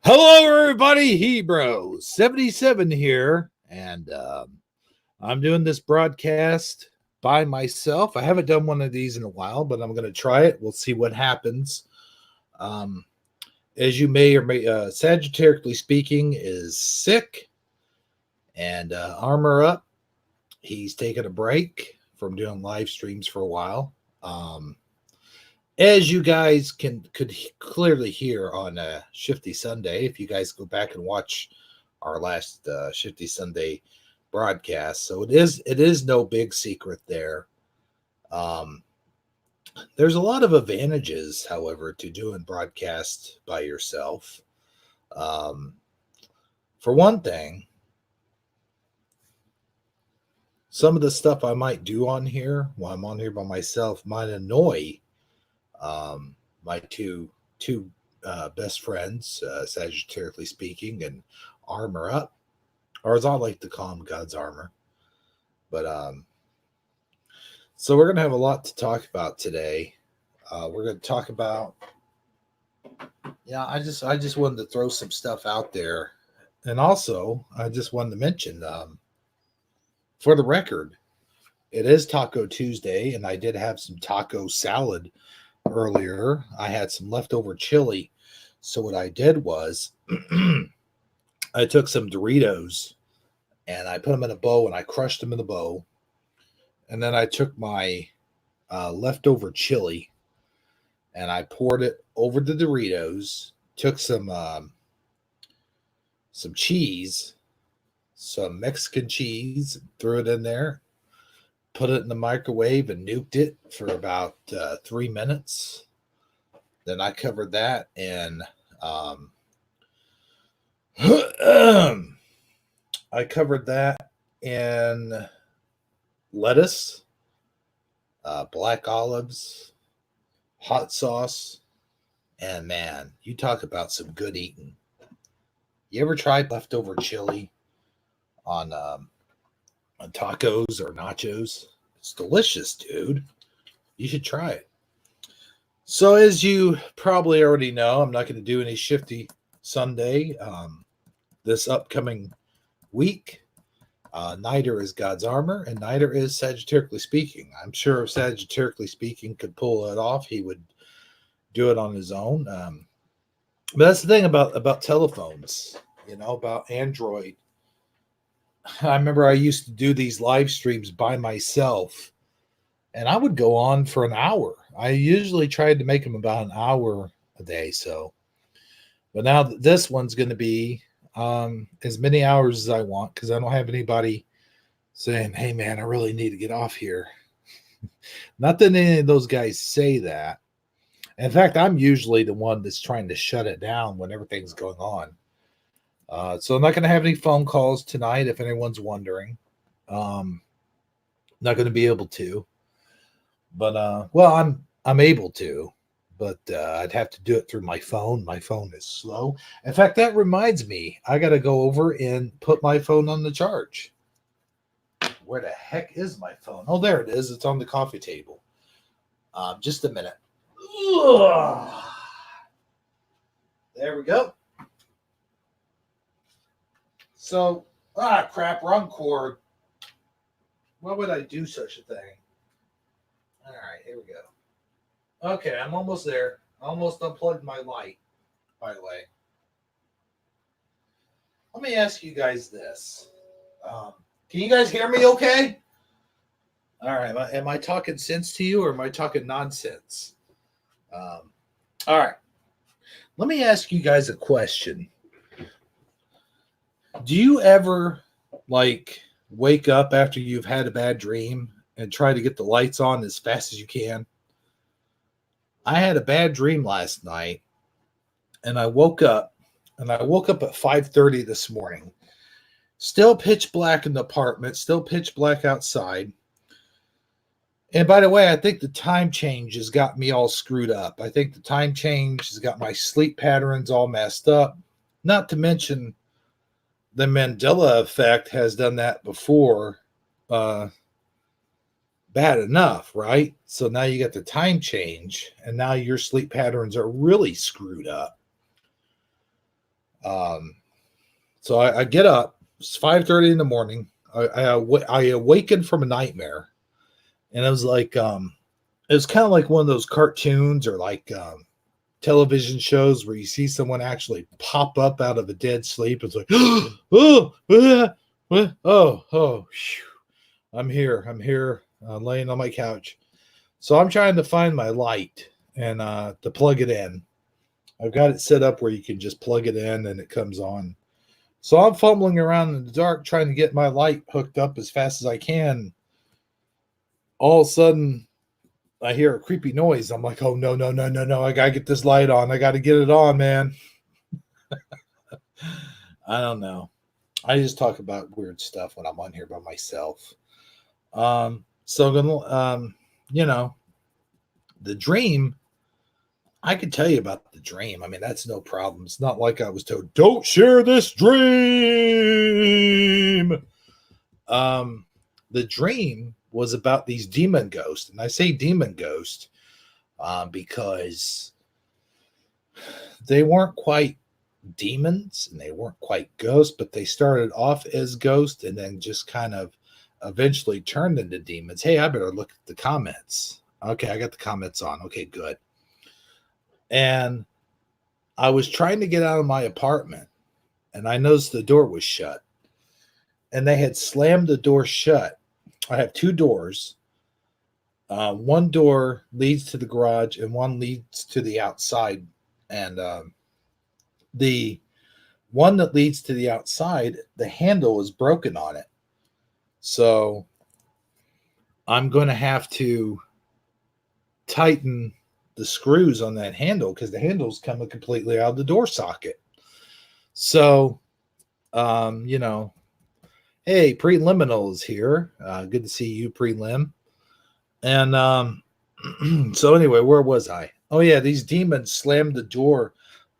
Hello, everybody. Hebro77 here, and I'm doing this broadcast by myself. I haven't done one of these in a while, but I'm going to try it. We'll see what happens. Um, as you may or may, Sagittariusly speaking, is sick, and Armor Up. He's taking a break from doing live streams for a while. As you guys could clearly hear on Shifty Sunday, if you guys go back and watch our last Shifty Sunday broadcast, so it is no big secret there. There's a lot of advantages, however, to doing broadcast by yourself. For one thing, some of the stuff I might do on here while I'm on here by myself might annoy my two best friends, Sagittariusly speaking, and Armor Up, or as I like to call him, God's Armor. But so we're gonna have a lot to talk about today. We're gonna talk about, I just wanted to throw some stuff out there, and also I just wanted to mention, for the record, it is Taco Tuesday, and I did have some taco salad earlier. I had some leftover chili. So what I did was I took some Doritos and I put them in a bowl and I crushed them in the bowl. And then I took my leftover chili and I poured it over the Doritos, took some cheese, some Mexican cheese, threw it in there, put it in the microwave and nuked it for about 3 minutes. Then I covered that in lettuce, black olives, hot sauce, and man, you talk about some good eating. You ever tried leftover chili on tacos or nachos? It's delicious, dude. You should try it. So as you probably already know, I'm not going to do any Shifty Sunday this upcoming week. Neither is God's Armor, and neither is Sagittariusly speaking. I'm sure if Sagittariusly speaking could pull it off, he would do it on his own. But that's the thing about telephones, about Android. I remember I used to do these live streams by myself, and I would go on for an hour. I usually tried to make them about an hour a day. So, but now this one's going to be as many hours as I want, because I don't have anybody saying, "Hey, man, I really need to get off here." Not that any of those guys say that. In fact, I'm usually the one that's trying to shut it down when everything's going on. So I'm not going to have any phone calls tonight, if anyone's wondering. Not going to be able to, but I'm able to, but I'd have to do it through my phone. My phone is slow. In fact, that reminds me, I got to go over and put my phone on the charge. Where the heck is my phone? Oh, there it is. It's on the coffee table. Just a minute. Ugh. There we go. So, crap, wrong cord. Why would I do such a thing? All right, here we go. Okay, I'm almost there. I almost unplugged my light, by the way. Let me ask you guys this. Can you guys hear me okay? All right, am I talking sense to you or am I talking nonsense? All right. Let me ask you guys a question. Do you ever wake up after you've had a bad dream and try to get the lights on as fast as you can? I had a bad dream last night and I woke up at 5:30 this morning. Still pitch black in the apartment, still pitch black outside. And by the way, I think the time change has got me all screwed up. I think the time change has got my sleep patterns all messed up. Not to mention the Mandela effect has done that before. Bad enough, right? So now you got the time change, and now your sleep patterns are really screwed up. So I get up. It's 5:30 in the morning. I awakened from a nightmare, and it was like it was kind of like one of those cartoons or like television shows where you see someone actually pop up out of a dead sleep. It's like, oh, I'm here. I'm here, laying on my couch. So I'm trying to find my light and to plug it in. I've got it set up where you can just plug it in and it comes on. So I'm fumbling around in the dark trying to get my light hooked up as fast as I can. All of a sudden, I hear a creepy noise. I'm like, oh, no. I got to get this light on. I got to get it on, man. I don't know. I just talk about weird stuff when I'm on here by myself. The dream, I could tell you about the dream. I mean, that's no problem. It's not like I was told, don't share this dream. The dream was about these demon ghosts. And I say demon ghost because they weren't quite demons and they weren't quite ghosts, but they started off as ghosts and then just kind of eventually turned into demons. Hey, I better look at the comments. Okay, I got the comments on. Okay, good. And I was trying to get out of my apartment and I noticed the door was shut and they had slammed the door shut. I have two doors. One door leads to the garage and one leads to the outside. And the one that leads to the outside, the handle is broken on it. So I'm going to have to tighten the screws on that handle because the handle's coming completely out of the door socket. So, hey, Preliminal is here. Good to see you, Prelim. And so anyway, where was I? Oh, yeah, these demons slammed the door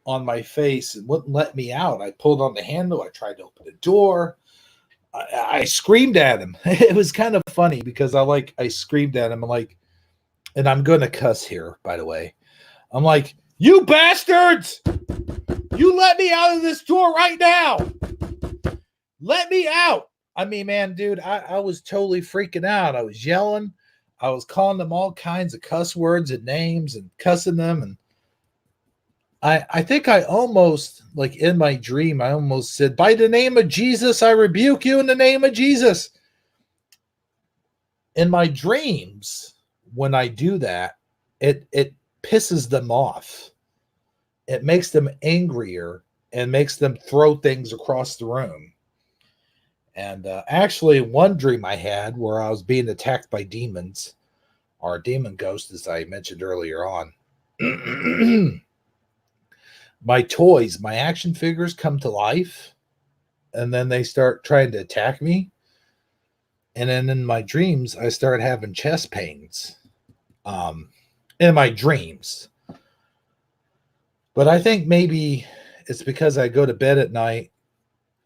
on my face and wouldn't let me out. I pulled on the handle. I tried to open the door. I screamed at him. It was kind of funny because I screamed at him. I'm like, and I'm going to cuss here, by the way. I'm like, you bastards! You let me out of this door right now! Let me out! I mean, man, dude, I was totally freaking out. I was yelling. I was calling them all kinds of cuss words and names and cussing them. And I think I almost, like in my dream, I almost said, by the name of Jesus, I rebuke you in the name of Jesus. In my dreams, when I do that, it pisses them off. It makes them angrier and makes them throw things across the room. And actually, one dream I had where I was being attacked by demons, or a demon ghost, as I mentioned earlier on. My toys, my action figures come to life, and then they start trying to attack me. And then in my dreams, I start having chest pains in my dreams. But I think maybe it's because I go to bed at night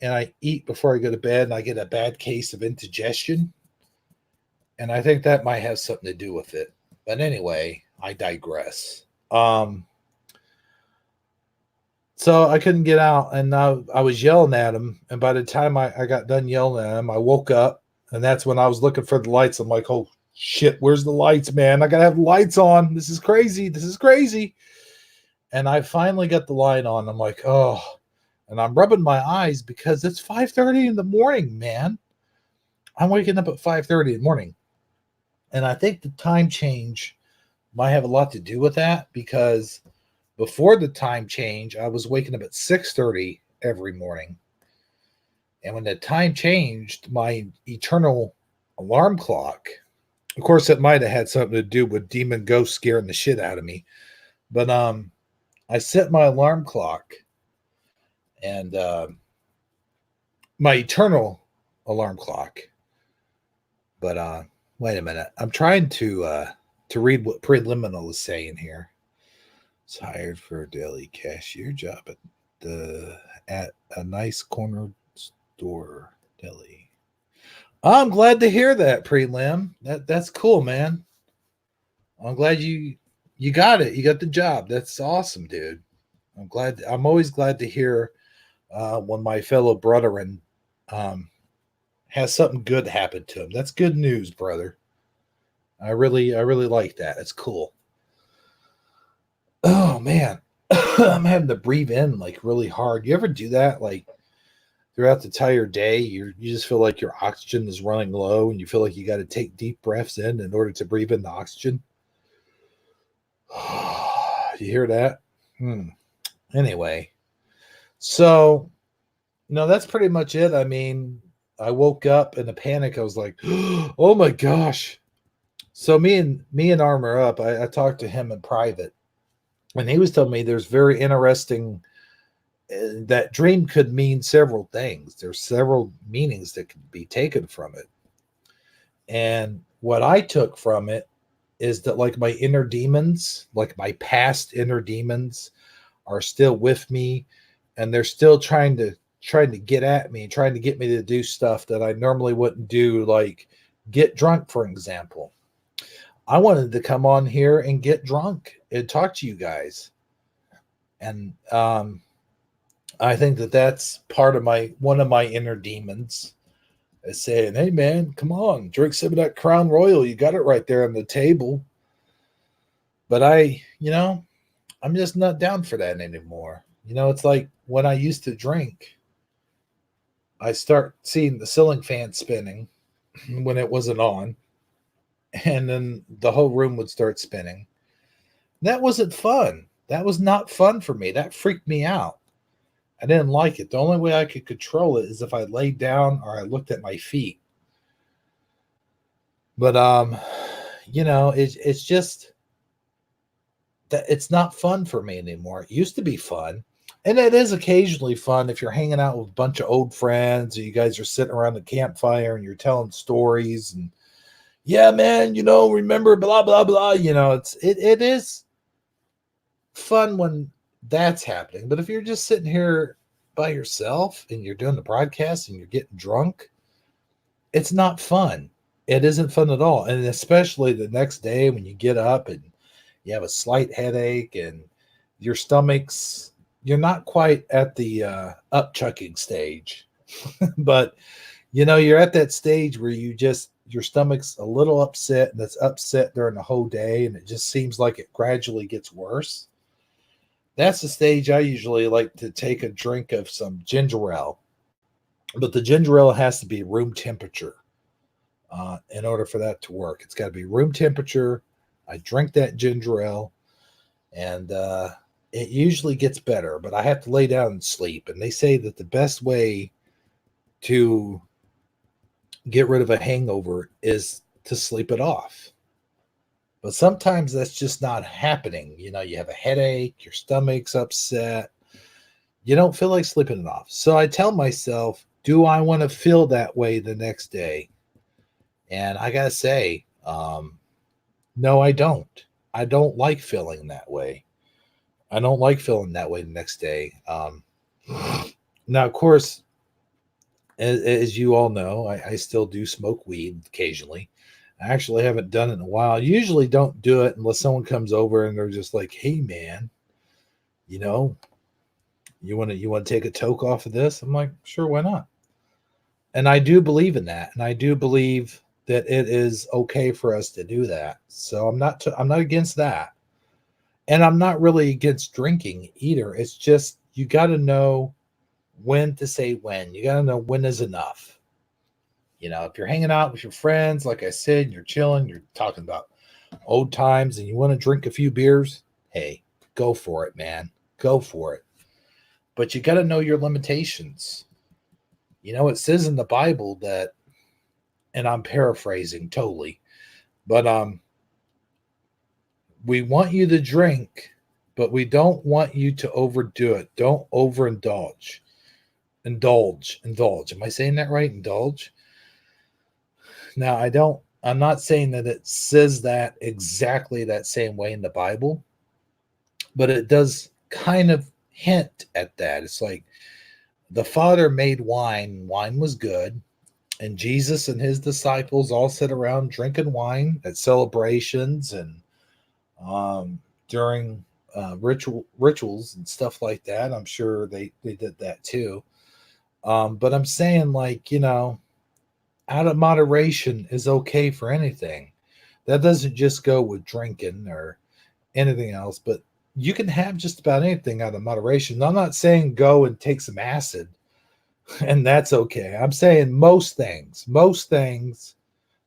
and I eat before I go to bed and I get a bad case of indigestion. And I think that might have something to do with it. But anyway, I digress. So I couldn't get out, and I was yelling at him. And by the time I got done yelling at him, I woke up, and that's when I was looking for the lights. I'm like, oh, shit, where's the lights, man? I got to have the lights on. This is crazy. This is crazy. And I finally got the light on. I'm like, oh, and I'm rubbing my eyes because it's 5:30 in the morning, man. I'm waking up at 5:30 in the morning. And I think the time change might have a lot to do with that because before the time change, I was waking up at 6:30 every morning. And when the time changed, my eternal alarm clock, of course, it might have had something to do with demon ghosts scaring the shit out of me. But I set my alarm clock and my eternal alarm clock. But wait a minute. I'm trying to read what Preliminal is saying here. It's hired for a daily cashier job at a nice corner store deli. I'm glad to hear that, Prelim. That's cool, man. I'm glad you got it. You got the job. That's awesome, dude. I'm always glad to hear when my fellow brethren has something good happen to him. That's good news, brother. I really like that. It's cool. Oh man, I'm having to breathe in like really hard. You ever do that? Like throughout the entire day, you just feel like your oxygen is running low, and you feel like you got to take deep breaths in order to breathe in the oxygen. You hear that? Anyway, so no, that's pretty much it. I mean, I woke up in a panic. I was like, "Oh my gosh!" So me and Armor Up, I talked to him in private, and he was telling me there's very interesting that dream could mean several things. There's several meanings that could be taken from it. And what I took from it is that like my inner demons, like my past inner demons are still with me, and they're still trying to get at me, trying to get me to do stuff that I normally wouldn't do, like get drunk, for example. I wanted to come on here and get drunk and talk to you guys. And I think that that's part of one of my inner demons is saying, "Hey man, come on, drink some of that Crown Royal. You got it right there on the table." But I'm just not down for that anymore. It's like when I used to drink, I start seeing the ceiling fan spinning when it wasn't on, and then the whole room would start spinning. That wasn't fun. That was not fun for me. That freaked me out. I didn't like it. The only way I could control it is if I laid down or I looked at my feet. But it's just that it's not fun for me anymore. It used to be fun. And it is occasionally fun if you're hanging out with a bunch of old friends, or you guys are sitting around the campfire and you're telling stories and yeah, man, remember blah blah blah. It is fun when that's happening. But if you're just sitting here by yourself and you're doing the broadcast and you're getting drunk, it's not fun. It isn't fun at all. And especially the next day when you get up and you have a slight headache and your stomach's, you're not quite at the upchucking stage, but you're at that stage where your stomach's a little upset, and it's upset during the whole day, and it just seems like it gradually gets worse. That's the stage I usually like to take a drink of some ginger ale, but the ginger ale has to be room temperature in order for that to work. It's got to be room temperature. I drink that ginger ale, and it usually gets better, but I have to lay down and sleep. And they say that the best way to get rid of a hangover is to sleep it off. But sometimes that's just not happening. You have a headache, your stomach's upset, you don't feel like sleeping it off. So I tell myself, do I want to feel that way the next day? And I got to say, no, I don't. I don't like feeling that way. I don't like feeling that way the next day. Now, of course, as you all know, I still do smoke weed occasionally. I actually haven't done it in a while. I usually don't do it unless someone comes over and they're just like, "Hey, man, you want to take a toke off of this?" I'm like, "Sure, why not?" And I do believe in that, and I do believe that it is okay for us to do that. So I'm not against that, and I'm not really against drinking either. It's just you got to know when to say when. You got to know when is enough. If you're hanging out with your friends, like I said, you're chilling, you're talking about old times, and you want to drink a few beers, hey, go for it, man. Go for it. But you got to know your limitations. It says in the Bible that, and I'm paraphrasing totally, but we want you to drink, but we don't want you to overdo it. Don't overindulge. Indulge. Am I saying that right? Indulge. Now, I'm not saying that it says that exactly that same way in the Bible, but it does kind of hint at that. It's like the Father made wine was good, and Jesus and his disciples all sit around drinking wine at celebrations and during rituals and stuff like that. I'm sure they did that too. But I'm saying, like, out of moderation is okay for anything. That doesn't just go with drinking or anything else, but you can have just about anything out of moderation. I'm not saying go and take some acid and that's okay. I'm saying most things,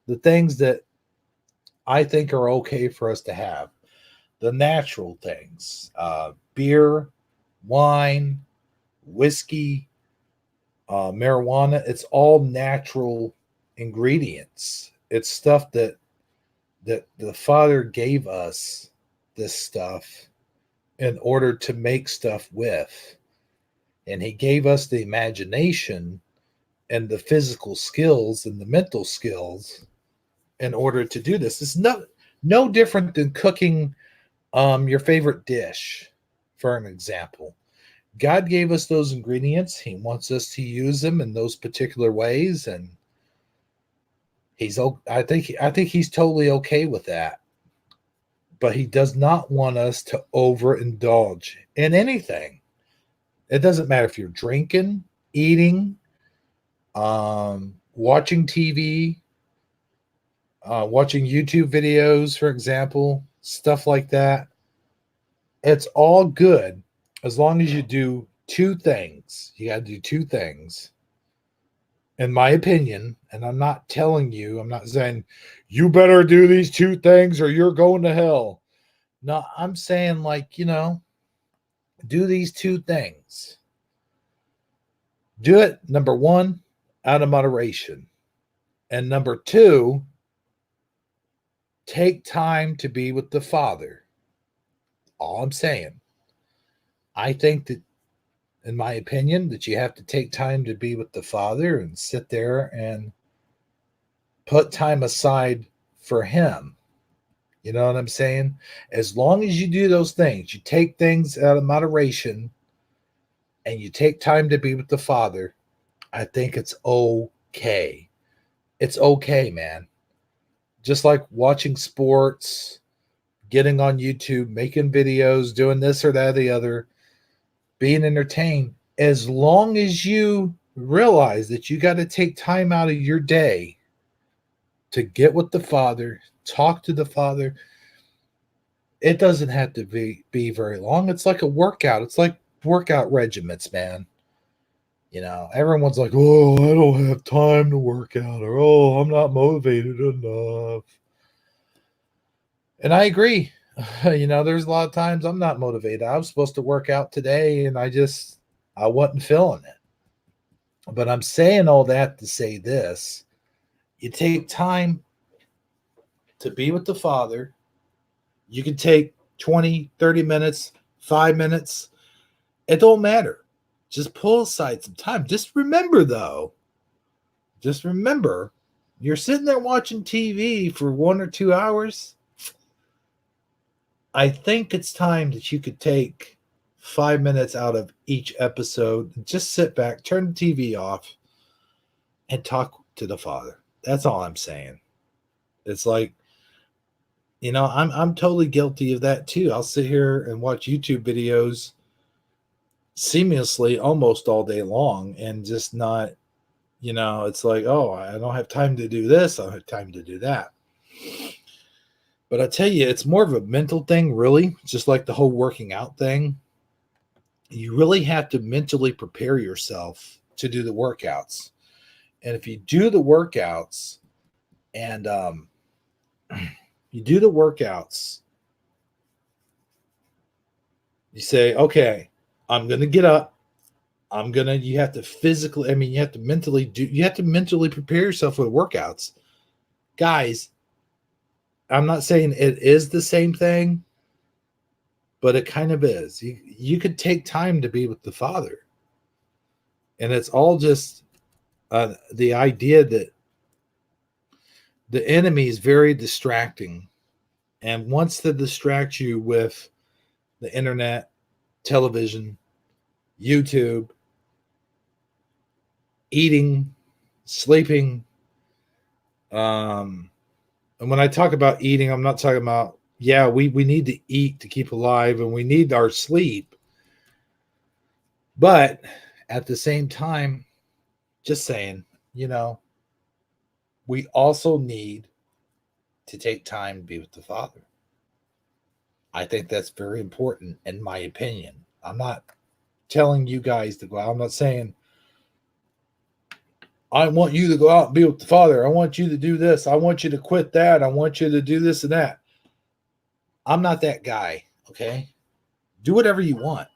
the things that I think are okay for us to have, the natural things, beer, wine, whiskey, marijuana, it's all natural ingredients. It's stuff that the Father gave us this stuff in order to make stuff with. And he gave us the imagination and the physical skills and the mental skills in order to do this. It's no different than cooking your favorite dish, for an example. God gave us those ingredients. He wants us to use them in those particular ways, and I think he's totally okay with that. But he does not want us to overindulge in anything. It doesn't matter if you're drinking, eating, watching TV, watching YouTube videos, for example, stuff like that. It's all good as long as you do two things. You got to do two things, in my opinion. And I'm not telling you, I'm not saying you better do these two things or you're going to hell. No, I'm saying, like, do these two things. Do it, number one, out of moderation. And number two, take time to be with the Father. All I'm saying. I think that, in my opinion, that you have to take time to be with the Father and sit there and put time aside for Him. You know what I'm saying? As long as you do those things, you take things out of moderation and you take time to be with the Father, I think it's okay. It's okay, man. Just like watching sports, getting on YouTube, making videos, doing this or that or the other, being entertained, as long as you realize that you got to take time out of your day to get with the Father, talk to the Father, it doesn't have to be very long. It's like a workout. It's like workout regiments, man. Everyone's like, oh, I don't have time to work out, or oh, I'm not motivated enough. And I agree. There's a lot of times I'm not motivated. I was supposed to work out today and I wasn't feeling it. But I'm saying all that to say this. You take time to be with the Father. You can take 20, 30 minutes, 5 minutes. It don't matter. Just pull aside some time. Just remember, you're sitting there watching TV for 1 or 2 hours. I think it's time that you could take 5 minutes out of each episode and just sit back, turn the TV off, and talk to the Father. That's all I'm saying. It's like, I'm totally guilty of that too. I'll sit here and watch YouTube videos seamlessly almost all day long and just not, it's like, oh, I don't have time to do this. I don't have time to do that. But I tell you, it's more of a mental thing, really, just like the whole working out thing. You really have to mentally prepare yourself to do the workouts. And if you do the workouts and you say, okay, I'm going to get up. You have to physically, you have to mentally prepare yourself for the workouts. Guys, I'm not saying it is the same thing, but it kind of is. You could take time to be with the Father. And it's all just the idea that the enemy is very distracting and wants to distract you with the internet, television, YouTube, eating, sleeping. And when I talk about eating, I'm not talking about Yeah, we need to eat to keep alive and we need our sleep. But at the same time, just saying, you know, we also need to take time to be with the Father. I think that's very important, in my opinion. I'm not telling you guys to go out. I'm not saying, I want you to go out and be with the Father. I want you to do this. I want you to quit that. I want you to do this and that. I'm not that guy, okay? Do whatever you want.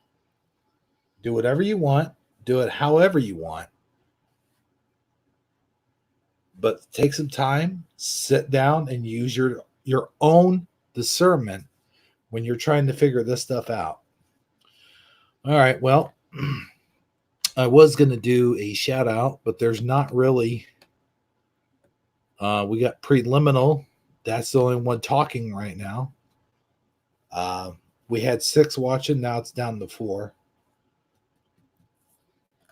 Do whatever you want. Do it however you want. But take some time, sit down, and use your own discernment when you're trying to figure this stuff out. All right, well, I was going to do a shout out, but there's not really. We got preliminal. That's the only one talking right now. We had 6 watching. Now it's down to 4.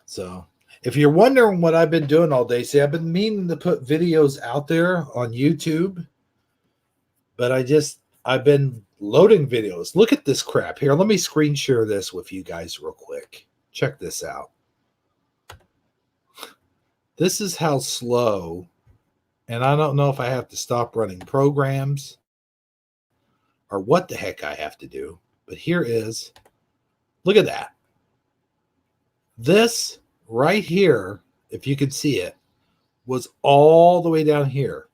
So if you're wondering what I've been doing all day, see, I've been meaning to put videos out there on YouTube, but I've been loading videos. Look at this crap here. Let me screen share this with you guys real quick. Check this out. This is how slow, and I don't know if I have to stop running programs or what the heck I have to do, but here is, look at that. This right here, if you could see it, was all the way down here.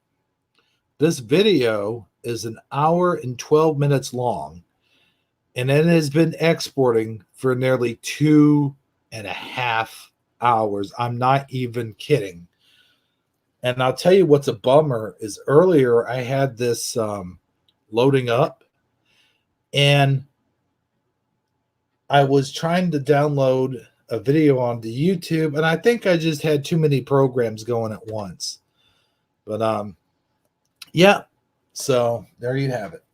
This video is 1 hour and 12 minutes long, and it has been exporting for nearly 2.5 hours. I'm not even kidding. And I'll tell you what's a bummer is earlier I had this loading up, and I was trying to download a video onto YouTube, and I think I just had too many programs going at once. But yeah, so there you have it.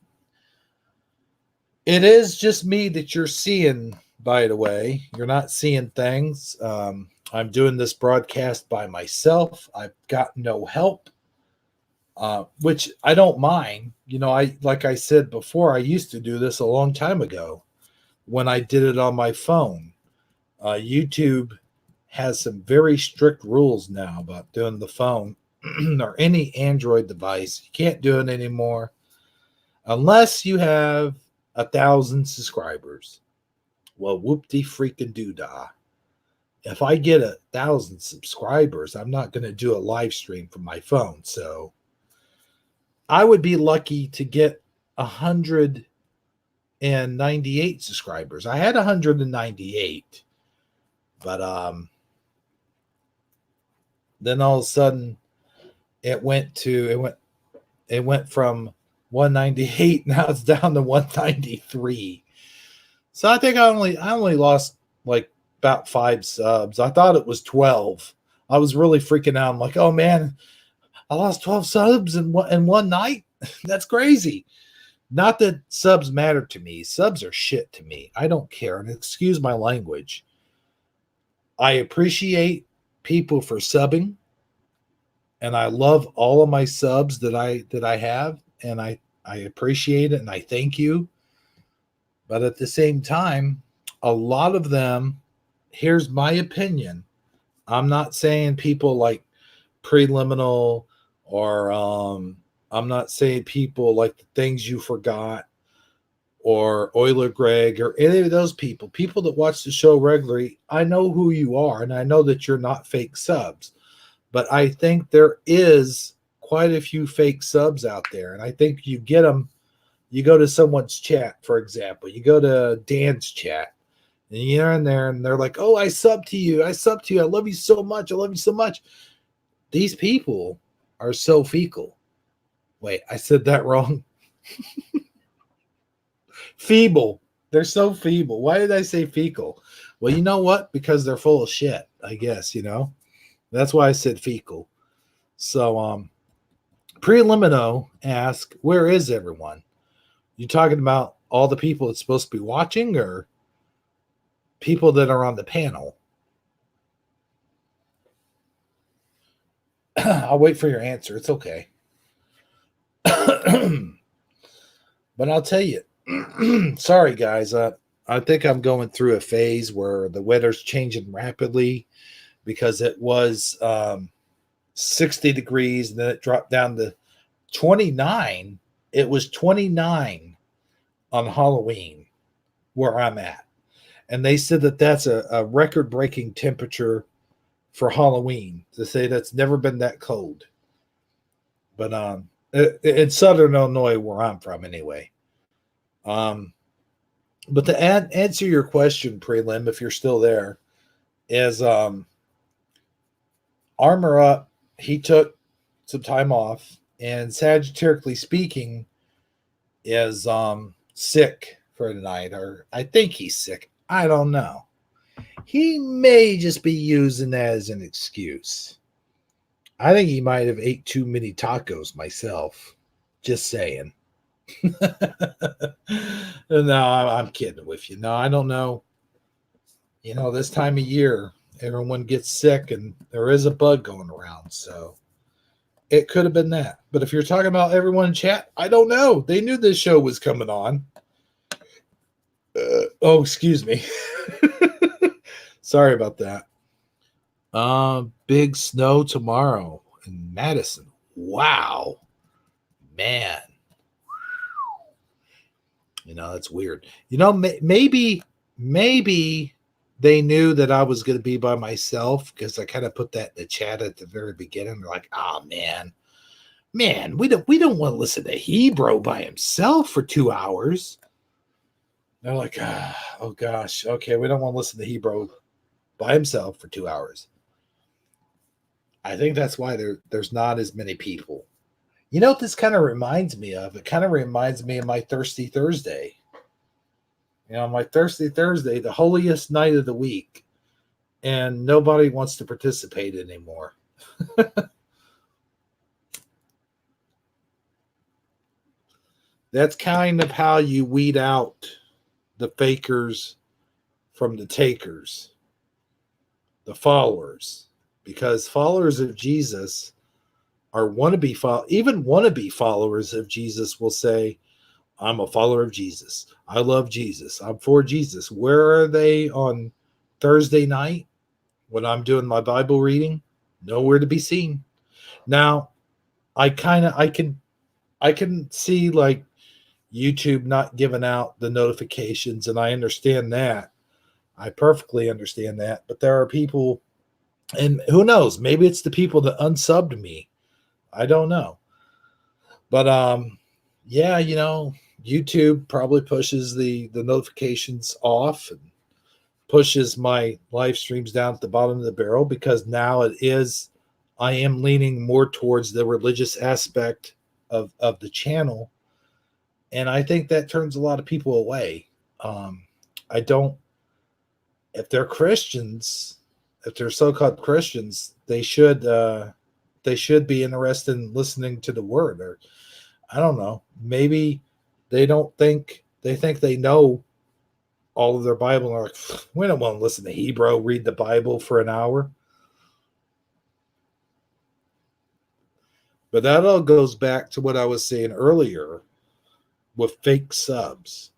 It is just me that you're seeing, by the way. You're not seeing things. I'm doing this broadcast by myself. I've got no help, which I don't mind. You know, like I said before, I used to do this a long time ago when I did it on my phone. YouTube has some very strict rules now about doing the phone or any Android device. You can't do it anymore unless you have 1,000 subscribers. Well, whoop-de freaking doo-dah. If I get 1,000 subscribers, I'm not going to do a live stream from my phone. So I would be lucky to get 198 subscribers. I had 198, but then all of a sudden it went from 198. Now it's down to 193. So I think I only lost like about 5 subs. I thought it was 12. I was really freaking out. I'm like, oh man, I lost 12 subs in one night. That's crazy. Not that subs matter to me. Subs are shit to me. I don't care. And excuse my language. I appreciate people for subbing, and I love all of my subs that I have, and I appreciate it and I thank you. But at the same time, a lot of them, here's my opinion. I'm not saying people like Preliminal or I'm not saying people like the Things You Forgot or Euler Greg or any of those people that watch the show regularly. I know who you are, and I know that you're not fake subs, but I think there is quite a few fake subs out there, and I think you get them. You go to someone's chat, for example, you go to Dan's chat, and you're in there, and they're like, "Oh, I sub to you. I sub to you. I love you so much. I love you so much." These people are so feeble. Wait, I said that wrong. Feeble. They're so feeble. Why did I say fecal? Well, you know what? Because they're full of shit, I guess, That's why I said fecal. So, Prelimino asked, where is everyone? You talking about all the people that's supposed to be watching or people that are on the panel? I'll wait for your answer. It's okay. But I'll tell you, sorry guys, I think I'm going through a phase where the weather's changing rapidly because it was 60 degrees and then it dropped down to 29. It was 29 on Halloween where I'm at. And they said that that's a record breaking temperature for Halloween, to say that's never been that cold. But in southern Illinois, where I'm from anyway. But to answer your question, Prelim, if you're still there, is Armor Up, he took some time off, and Sagittariusly speaking, is sick for the night, or I think he's sick. I don't know. He may just be using that as an excuse. I think he might have ate too many tacos myself. Just saying. No, I'm kidding with you. No, I don't know. You know, this time of year, everyone gets sick and there is a bug going around. So it could have been that. But if you're talking about everyone in chat, I don't know. They knew this show was coming on. Oh, excuse me. Sorry about that. Big snow tomorrow in Madison. Wow. Man. You know, that's weird. You know, maybe they knew that I was going to be by myself because I kind of put that in the chat at the very beginning. They're like, "Oh man, we don't want to listen to Hebrew by himself for 2 hours." They're like, "Oh gosh, okay, we don't want to listen to Hebrew by himself for 2 hours." I think that's why there's not as many people. You know what this kind of reminds me of? It kind of reminds me of my Thirsty Thursday. You know, my Thirsty Thursday, the holiest night of the week, and nobody wants to participate anymore. That's kind of how you weed out the fakers from the takers, the followers, because followers of Jesus are even wannabe followers of Jesus will say, "I'm a follower of Jesus. I love Jesus. I'm for Jesus." Where are they on Thursday night when I'm doing my Bible reading? Nowhere to be seen. Now, I can see like YouTube not giving out the notifications, and I understand that. I perfectly understand that. But there are people, and who knows, maybe it's the people that unsubbed me. I don't know. But yeah, you know, YouTube probably pushes the notifications off and pushes my live streams down at the bottom of the barrel, because now I am leaning more towards the religious aspect of the channel. And I think that turns a lot of people away. I don't, if they're Christians, if they're so-called Christians, they should be interested in listening to the word. Or I don't know, maybe they think they know all of their Bible and are like, we don't want to listen to Hebrew read the Bible for an hour. But that all goes back to what I was saying earlier with fake subs.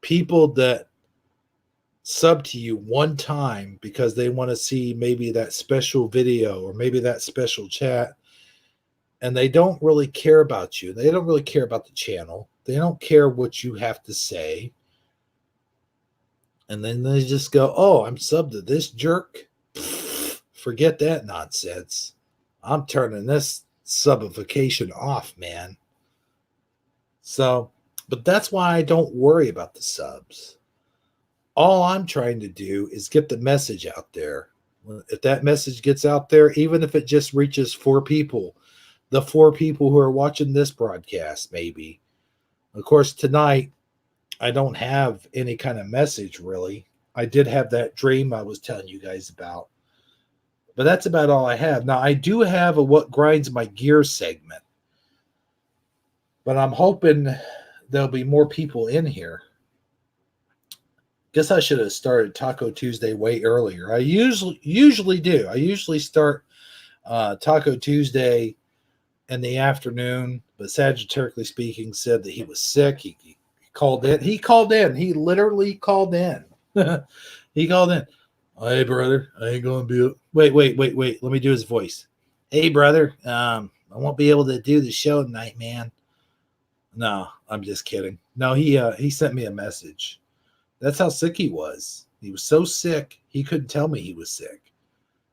People that sub to you one time because they want to see maybe that special video or maybe that special chat, and they don't really care about you. They don't really care about the channel. They don't care what you have to say. And then they just go, "Oh, I'm subbed to this jerk." Forget that nonsense. I'm turning this subification off, man. So, but that's why I don't worry about the subs. All I'm trying to do is get the message out there. If that message gets out there, even if it just reaches 4 people, the 4 people who are watching this broadcast, maybe. Of course, tonight, I don't have any kind of message, really. I did have that dream I was telling you guys about. But that's about all I have. Now, I do have a What Grinds My Gears segment. But I'm hoping there'll be more people in here. Guess I should have started Taco Tuesday way earlier. I usually do. I usually start Taco Tuesday in the afternoon, but sagittarically speaking, said that he was sick. He called in. He called in. He literally called in. He called in. Hey, brother, I ain't going to be. Wait. Let me do his voice. Hey, brother, I won't be able to do the show tonight, man. No, I'm just kidding. No, he sent me a message. That's how sick he was. He was so sick, he couldn't tell me he was sick.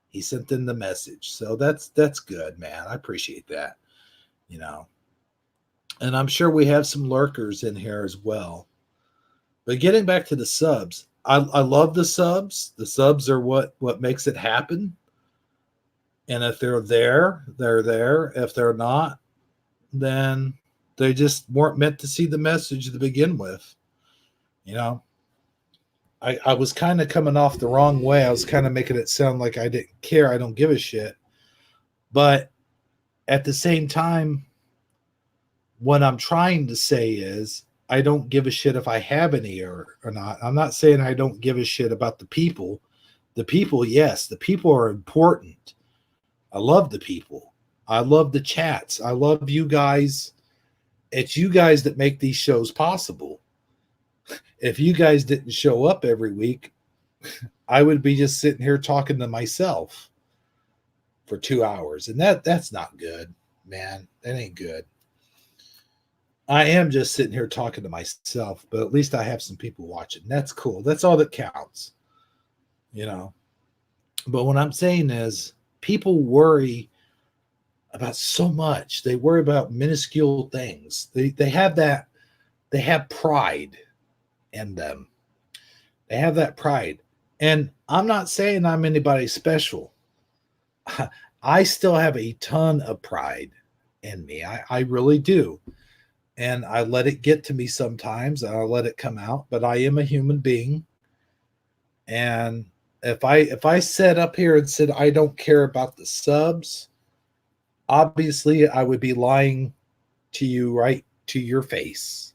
He sent in the message. So that's good, man. I appreciate that. You know. And I'm sure we have some lurkers in here as well. But getting back to the subs, I love the subs. The subs are what makes it happen. And if they're there, they're there. If they're not, then they just weren't meant to see the message to begin with. You know, I was kind of coming off the wrong way. I was kind of making it sound like I didn't care. I don't give a shit. But at the same time, what I'm trying to say is I don't give a shit if I have any or not. I'm not saying I don't give a shit about the people. The people, yes, the people are important. I love the people. I love the chats. I love you guys. It's you guys that make these shows possible. If you guys didn't show up every week, I would be just sitting here talking to myself for 2 hours. And that's not good, man. That ain't good. I am just sitting here talking to myself, but at least I have some people watching. That's cool. That's all that counts. You know. But what I'm saying is people worry about so much. They worry about minuscule things. They have pride in them. They have that pride. And I'm not saying I'm anybody special. I still have a ton of pride in me. I really do. And I let it get to me sometimes. And I let it come out. But I am a human being. And if I sat up here and said I don't care about the subs, obviously I would be lying to you right to your face.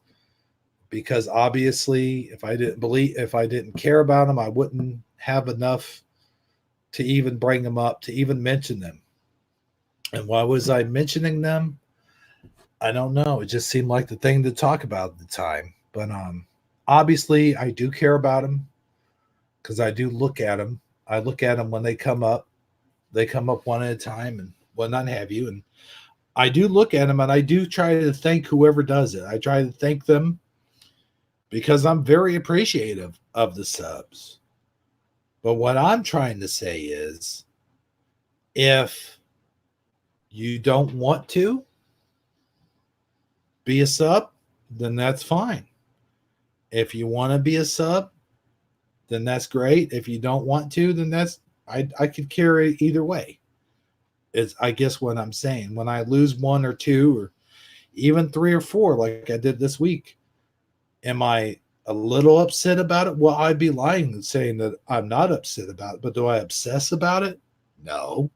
Because obviously if I didn't care about them, I wouldn't have enough to even bring them up, to even mention them. And why was I mentioning them? I don't know. It just seemed like the thing to talk about at the time. But obviously I do care about them because I do look at them. I look at them when they come up. They come up one at a time and whatnot have you. And I do look at them and I do try to thank whoever does it. I try to thank them because I'm very appreciative of the subs. But what I'm trying to say is if you don't want to be a sub, then that's fine. If you want to be a sub, then that's great. If you don't want to, then I could carry either way. Is I guess what I'm saying. When I lose one or two or even 3 or 4, like I did this week, am I a little upset about it? Well, I'd be lying and saying that I'm not upset about it, but do I obsess about it? No,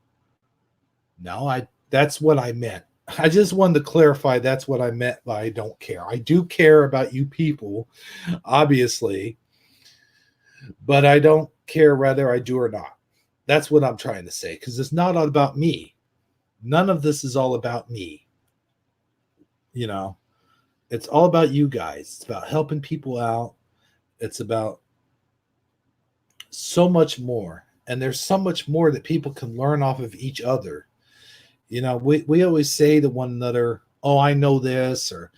that's what I meant. I just wanted to clarify that's what I meant by I don't care. I do care about you people, obviously, but I don't care whether I do or not. That's what I'm trying to say, because it's not all about me. None of this is all about me. You know, it's all about you guys. It's about helping people out. It's about so much more. And there's so much more that people can learn off of each other. You know, we always say to one another, oh, I know this or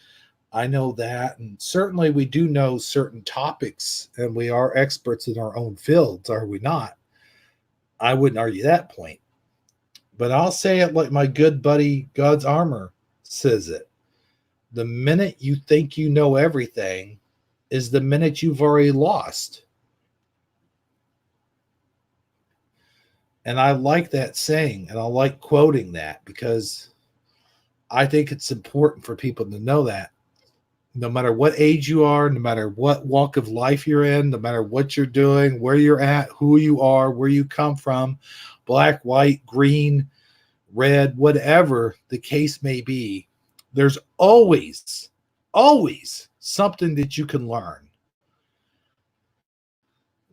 I know that. And certainly we do know certain topics and we are experts in our own fields, are we not? I wouldn't argue that point. But I'll say it like my good buddy God's Armor says it. The minute you think you know everything is the minute you've already lost. And I like that saying, and I like quoting that because I think it's important for people to know that no matter what age you are, no matter what walk of life you're in, no matter what you're doing, where you're at, who you are, where you come from, black, white, green, red, whatever the case may be, there's always something that you can learn.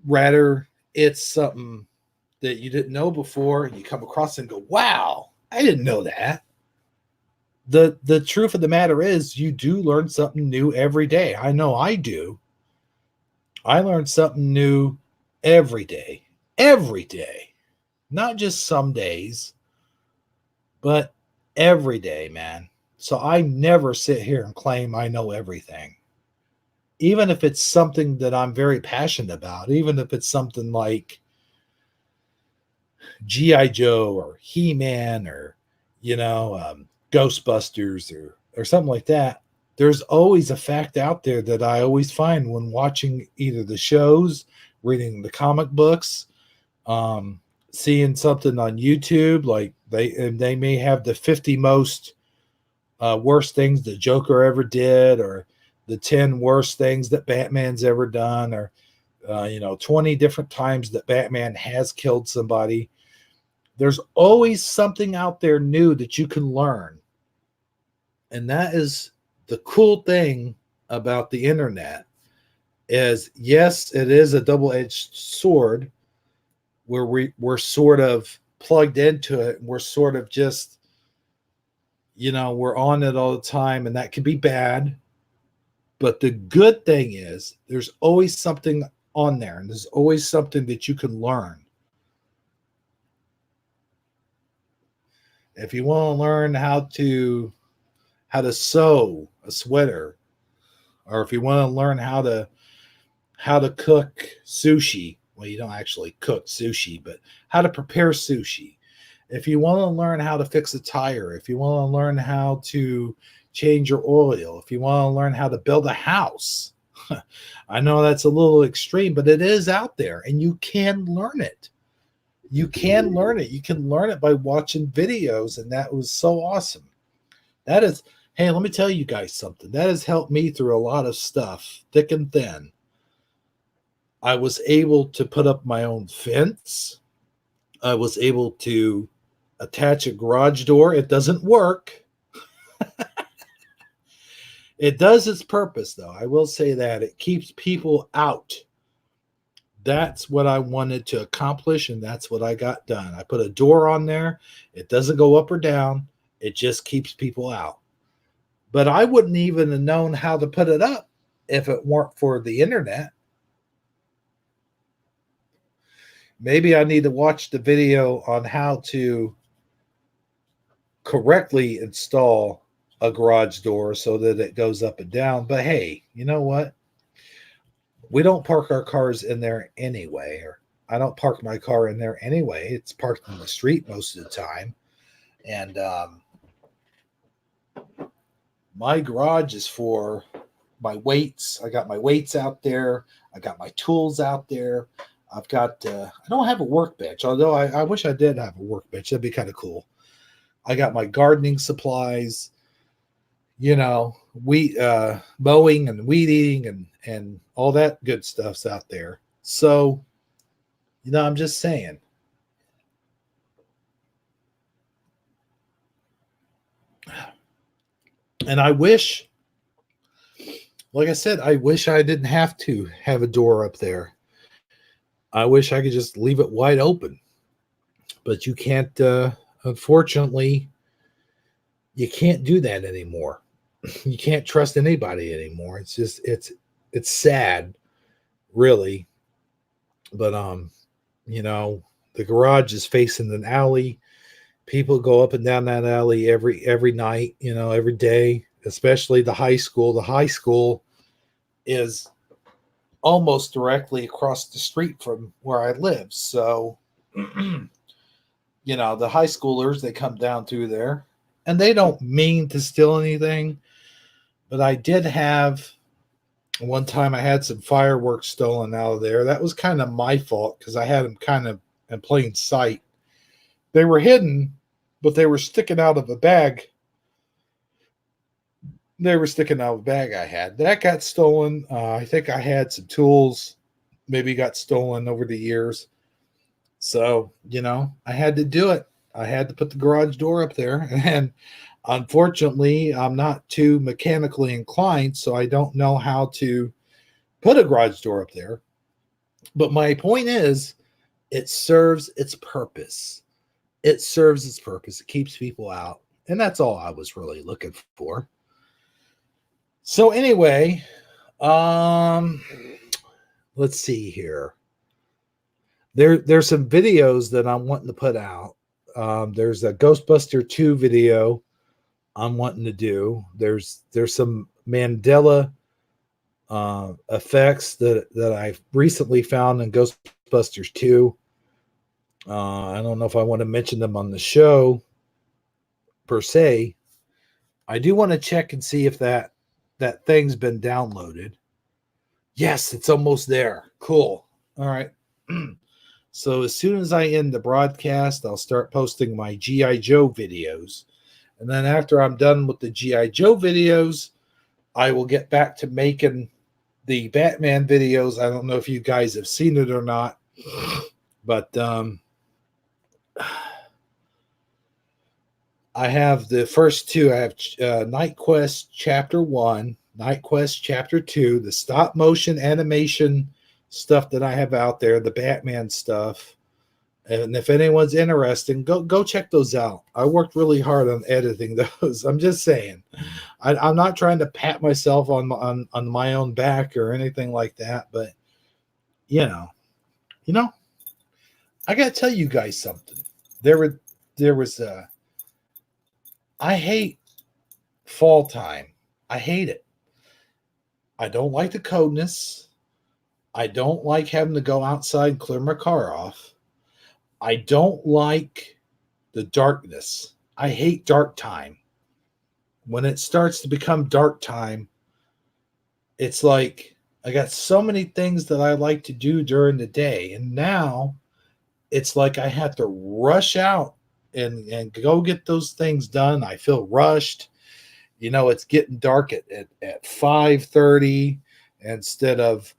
Rather, it's something that you didn't know before and you come across and go, wow, I didn't know that. The truth of the matter is you do learn something new every day. I know I do. I learn something new every day. Every day. Not just some days, but every day, man. So I never sit here and claim I know everything. Even if it's something that I'm very passionate about, even if it's something like G.I. Joe or He-Man or, Ghostbusters or something like that, there's always a fact out there that I always find when watching either the shows, reading the comic books, um, seeing something on YouTube, like they may have the 50 most worst things the Joker ever did, or the 10 worst things that Batman's ever done, or 20 different times that Batman has killed somebody. There's always something out there new that you can learn. And that is the cool thing about the internet is, yes, it is a double-edged sword where we're sort of plugged into it. We're sort of just, we're on it all the time, and that can be bad. But the good thing is there's always something on there, and there's always something that you can learn. If you want to learn how to sew a sweater, or if you want to learn how to cook sushi, well, you don't actually cook sushi, but how to prepare sushi. If you want to learn how to fix a tire, if you want to learn how to change your oil, if you want to learn how to build a house, I know that's a little extreme, but it is out there and you can learn it. You can learn it. You can learn it by watching videos, and that was so awesome. That is, hey, let me tell you guys something. That has helped me through a lot of stuff, thick and thin. I was able to put up my own fence. I was able to attach a garage door. It doesn't work. It does its purpose, though. I will say that. It keeps people out. That's what I wanted to accomplish, and that's what I got done. I put a door on there. It doesn't go up or down. It just keeps people out. But I wouldn't even have known how to put it up if it weren't for the internet. Maybe I need to watch the video on how to correctly install a garage door so that it goes up and down. But hey, you know what? We don't park our cars in there anyway, or I don't park my car in there anyway. It's parked in the street most of the time. And my garage is for my weights. I got my weights out there. I got my tools out there. I've got, I don't have a workbench, although I wish I did have a workbench. That'd be kind of cool. I got my gardening supplies, mowing and weed eating and all that good stuff's out there. So, I'm just saying. And I wish, like I said, I wish I didn't have to have a door up there. I wish I could just leave it wide open. But you can't, unfortunately, you can't do that anymore. You can't trust anybody anymore. It's just, it's sad, really. But, the garage is facing an alley. People go up and down that alley every night, every day, especially the high school. The high school is almost directly across the street from where I live. So, the high schoolers, they come down through there, and they don't mean to steal anything. But I did have one time I had some fireworks stolen out of there. That was kind of my fault because I had them kind of in plain sight. They were hidden, but they were sticking out of a bag. They were sticking out of a bag I had. That got stolen. I think I had some tools, maybe got stolen over the years. So, I had to do it. I had to put the garage door up there. And unfortunately, I'm not too mechanically inclined, so I don't know how to put a garage door up there. But my point is, it serves its purpose. It serves its purpose. It keeps people out. And that's all I was really looking for. So anyway, let's see here. There's some videos that I'm wanting to put out. There's a Ghostbuster 2 video I'm wanting to do. There's some Mandela effects that I've recently found in Ghostbusters 2. I don't know if I want to mention them on the show per se. I do want to check and see if that thing's been downloaded. Yes, it's almost there. Cool. All right. So as soon as I end the broadcast, I'll start posting my G.I. Joe videos. And then after I'm done with the G.I. Joe videos, I will get back to making the Batman videos. I don't know if you guys have seen it or not, but I have the first two. I have Night Quest Chapter 1, Night Quest Chapter 2, the stop motion animation stuff that I have out there, the Batman stuff. And if anyone's interested, go check those out. I worked really hard on editing those. I'm just saying. I'm not trying to pat myself on my own back or anything like that, but you know, I gotta tell you guys something. I hate fall time. I hate it. I don't like the coldness. I don't like having to go outside and clear my car off. I don't like the darkness. I hate dark time. When it starts to become dark time, it's like I got so many things that I like to do during the day. And now it's like I have to rush out and go get those things done. I feel rushed. It's getting dark at 5:30 instead of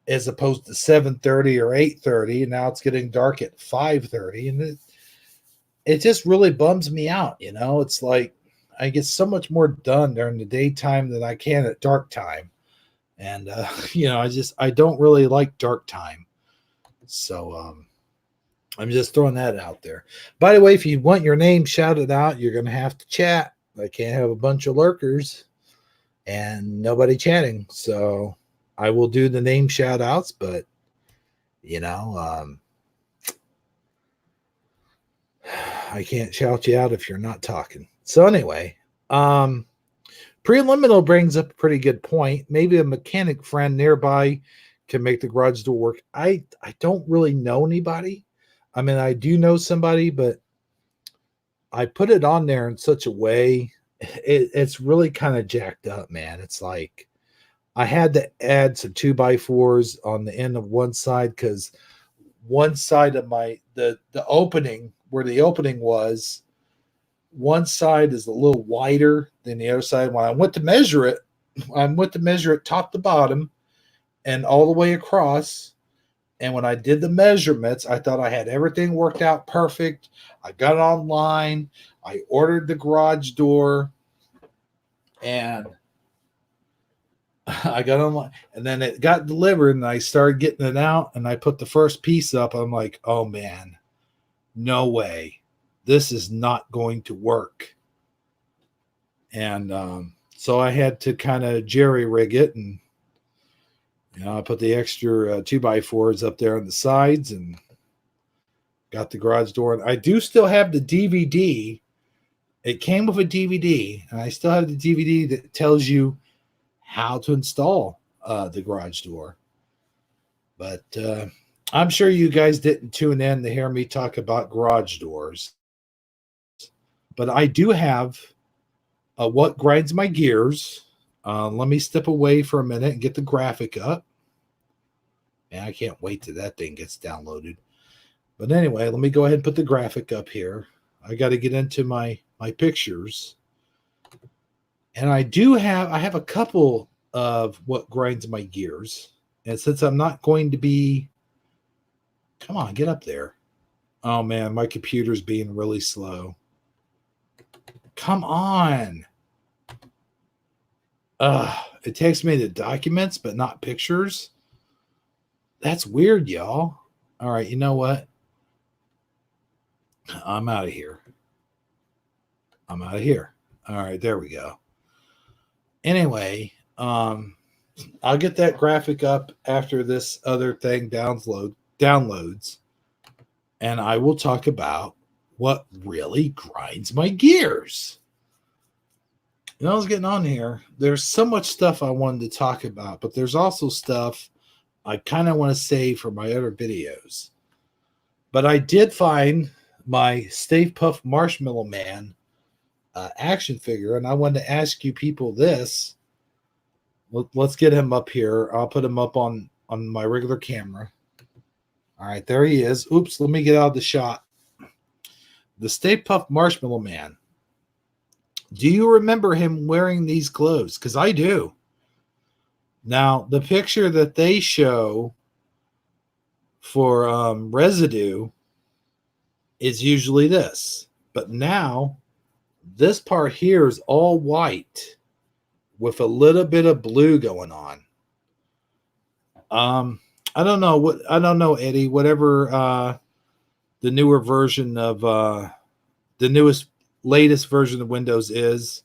as opposed to 7:30 or 8:30. Now it's getting dark at 5:30. And it just really bums me out. It's like I get so much more done during the daytime than I can at dark time. And, I don't really like dark time. So, I'm just throwing that out there. By the way, if you want your name shouted out, you're going to have to chat. I can't have a bunch of lurkers and nobody chatting. So I will do the name shout outs, but I can't shout you out if you're not talking. So anyway, Preliminal brings up a pretty good point. Maybe a mechanic friend nearby can make the garage door work. I don't really know anybody. I mean, I do know somebody, but I put it on there in such a way, it's really kind of jacked up, man. It's like I had to add some 2x4s on the end of one side because one side of the opening where the opening was, one side is a little wider than the other side. When I went to measure it top to bottom and all the way across. And when I did the measurements, I thought I had everything worked out perfect. I got it online. I ordered the garage door and I got online, and then it got delivered and I started getting it out and I put the first piece up. I'm like, oh man, no way. This is not going to work. And so I had to kind of jerry rig it, and I put the extra 2x4s up there on the sides and got the garage door. And I do still have the DVD. It came with a DVD, and I still have the DVD that tells you how to install the garage door. But I'm sure you guys didn't tune in to hear me talk about garage doors. But I do have what grinds my gears. Let me step away for a minute and get the graphic up. And I can't wait till that thing gets downloaded. But anyway, let me go ahead and put the graphic up here. I got to get into my pictures. And I have a couple of what grinds my gears. And since I'm not going to be, come on, get up there. Oh man, my computer's being really slow. Come on. It takes me to documents, but not pictures. That's weird, y'all. All right, you know what? I'm out of here. I'm out of here. All right, there we go. Anyway, I'll get that graphic up after this other thing downloads, and I will talk about what really grinds my gears. I was getting on here. There's so much stuff I wanted to talk about, but there's also stuff I kind of want to save for my other videos. But I did find my Stay Puft Marshmallow Man action figure, and I wanted to ask you people this. Let's get him up here. I'll put him up on my regular camera. All right, there he is. Oops, let me get out of the shot. The Stay Puft Marshmallow Man. Do you remember him wearing these clothes? Because I do. Now, the picture that they show for residue is usually this. But now, this part here is all white with a little bit of blue going on. I don't know, Eddie. Whatever the newer version of the latest version of Windows is.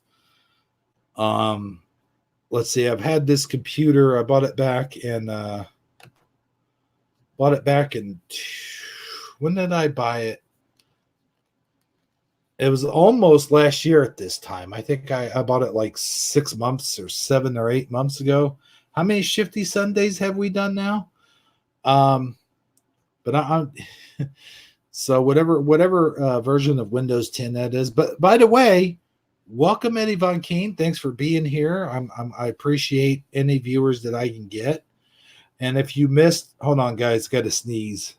Let's see. I've had this computer. I bought it back in. When did I buy it? It was almost last year at this time. I think I bought it like 6 months or 7 or 8 months ago. How many Shifty Sundays have we done now? But I'm so whatever version of Windows 10 that is. But by the way, welcome Eddie Von Keen. Thanks for being here. I appreciate any viewers that I can get. And if you missed, hold on, guys, got to sneeze.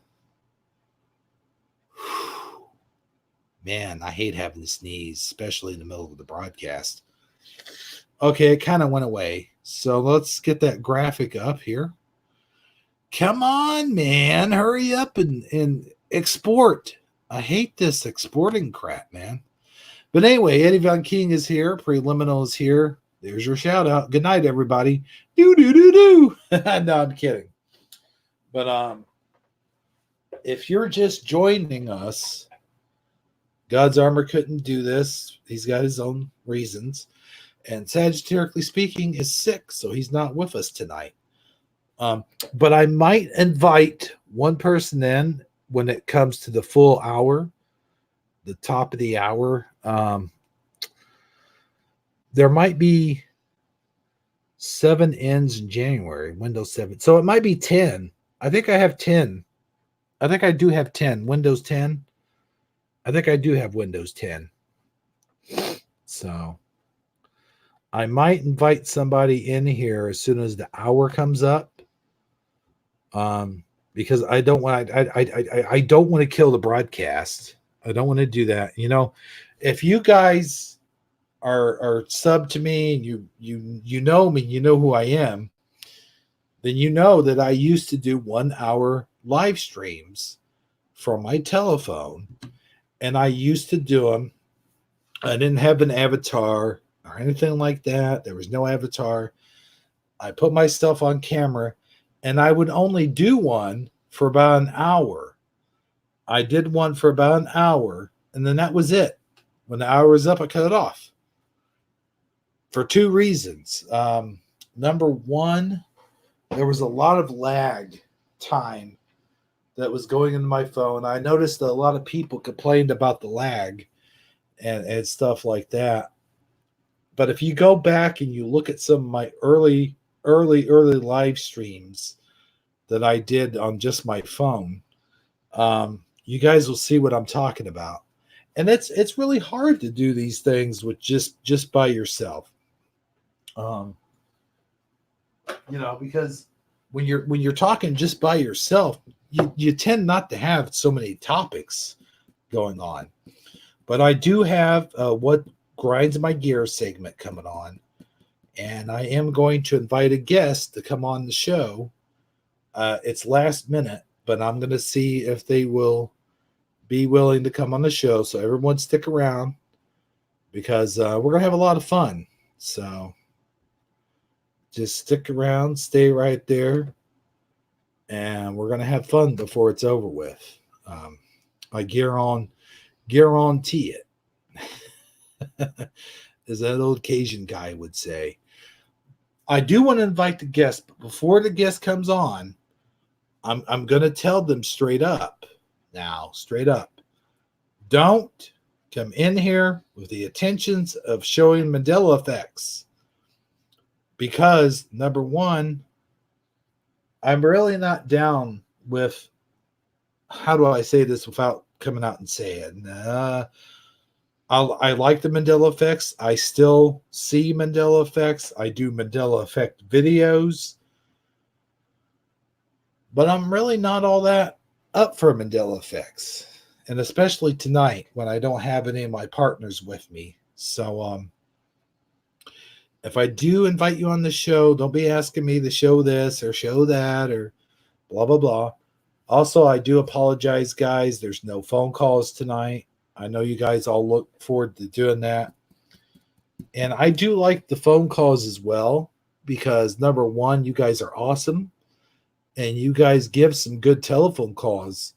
Man, I hate having to sneeze, especially in the middle of the broadcast. Okay, it kind of went away. So let's get that graphic up here. Come on, man. Hurry up and export. I hate this exporting crap, man. But anyway, Eddie Von King is here. Preliminal is here. There's your shout out. Good night, everybody. Do. No, I'm kidding. But if you're just joining us, God's Armor couldn't do this. He's got his own reasons. And Sagittariusly speaking is sick, so he's not with us tonight. But I might invite one person in when it comes to the full hour, the top of the hour. There might be 7 ends in January, Windows 7. So it might be 10. I think I have 10. I think I do have 10. Windows 10. I think I do have Windows 10. So I might invite somebody in here as soon as the hour comes up. Because I don't want to kill the broadcast. I don't want to do that. You know, if you guys are sub to me and you know me, you know who I am, then you know that I used to do 1 hour live streams from my telephone, and I used to do them. I didn't have an avatar or anything like that. There was no avatar. I put myself on camera, and I would only do one for about an hour. I did one for about an hour, and then that was it. When the hour was up, I cut it off. For 2 reasons. Number one, there was a lot of lag time that was going into my phone. I noticed that a lot of people complained about the lag and stuff like that. But if you go back and you look at some of my early live streams that I did on just my phone, you guys will see what I'm talking about. And it's really hard to do these things with just by yourself. You know, because when you're talking just by yourself, you tend not to have so many topics going on. But I do have what grinds my gears segment coming on, and I am going to invite a guest to come on the show. It's last minute, but I'm going to see if they will be willing to come on the show. So everyone stick around, because we're going to have a lot of fun. So just stick around, stay right there, and we're going to have fun before it's over with. I guarantee it. as that old Cajun guy would say. I do want to invite the guest, but before the guest comes on, I'm going to tell them straight up now, straight up. Don't come in here with the intentions of showing Mandela effects. Because, number one, I'm really not down with, how do I say this without coming out and saying, I like the Mandela effects. I still see Mandela effects. I do Mandela effect videos. But I'm really not all that up for Mandela effects. And especially tonight when I don't have any of my partners with me. So if I do invite you on the show, don't be asking me to show this or show that or blah, blah, blah. Also, I do apologize, guys. There's no phone calls tonight. I know you guys all look forward to doing that. And I do like the phone calls as well because, number one, you guys are awesome. And you guys give some good telephone calls.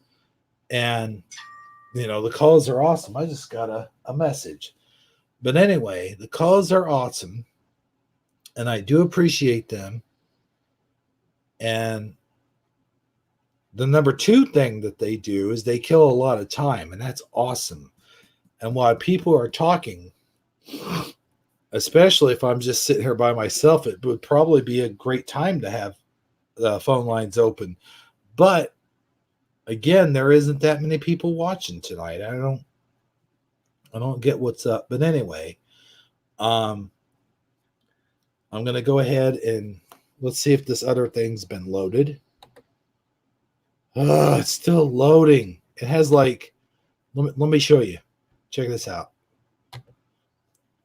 And, you know, the calls are awesome. I just got a message. But anyway, the calls are awesome. And I do appreciate them. And the number two thing that they do is they kill a lot of time. And that's awesome. And while people are talking, especially if I'm just sitting here by myself, it would probably be a great time to have the phone lines open. But again, there isn't that many people watching tonight. I don't get what's up. But anyway, I'm going to go ahead and let's see if this other thing's been loaded. Oh, it's still loading. It has like, let me show you. Check this out.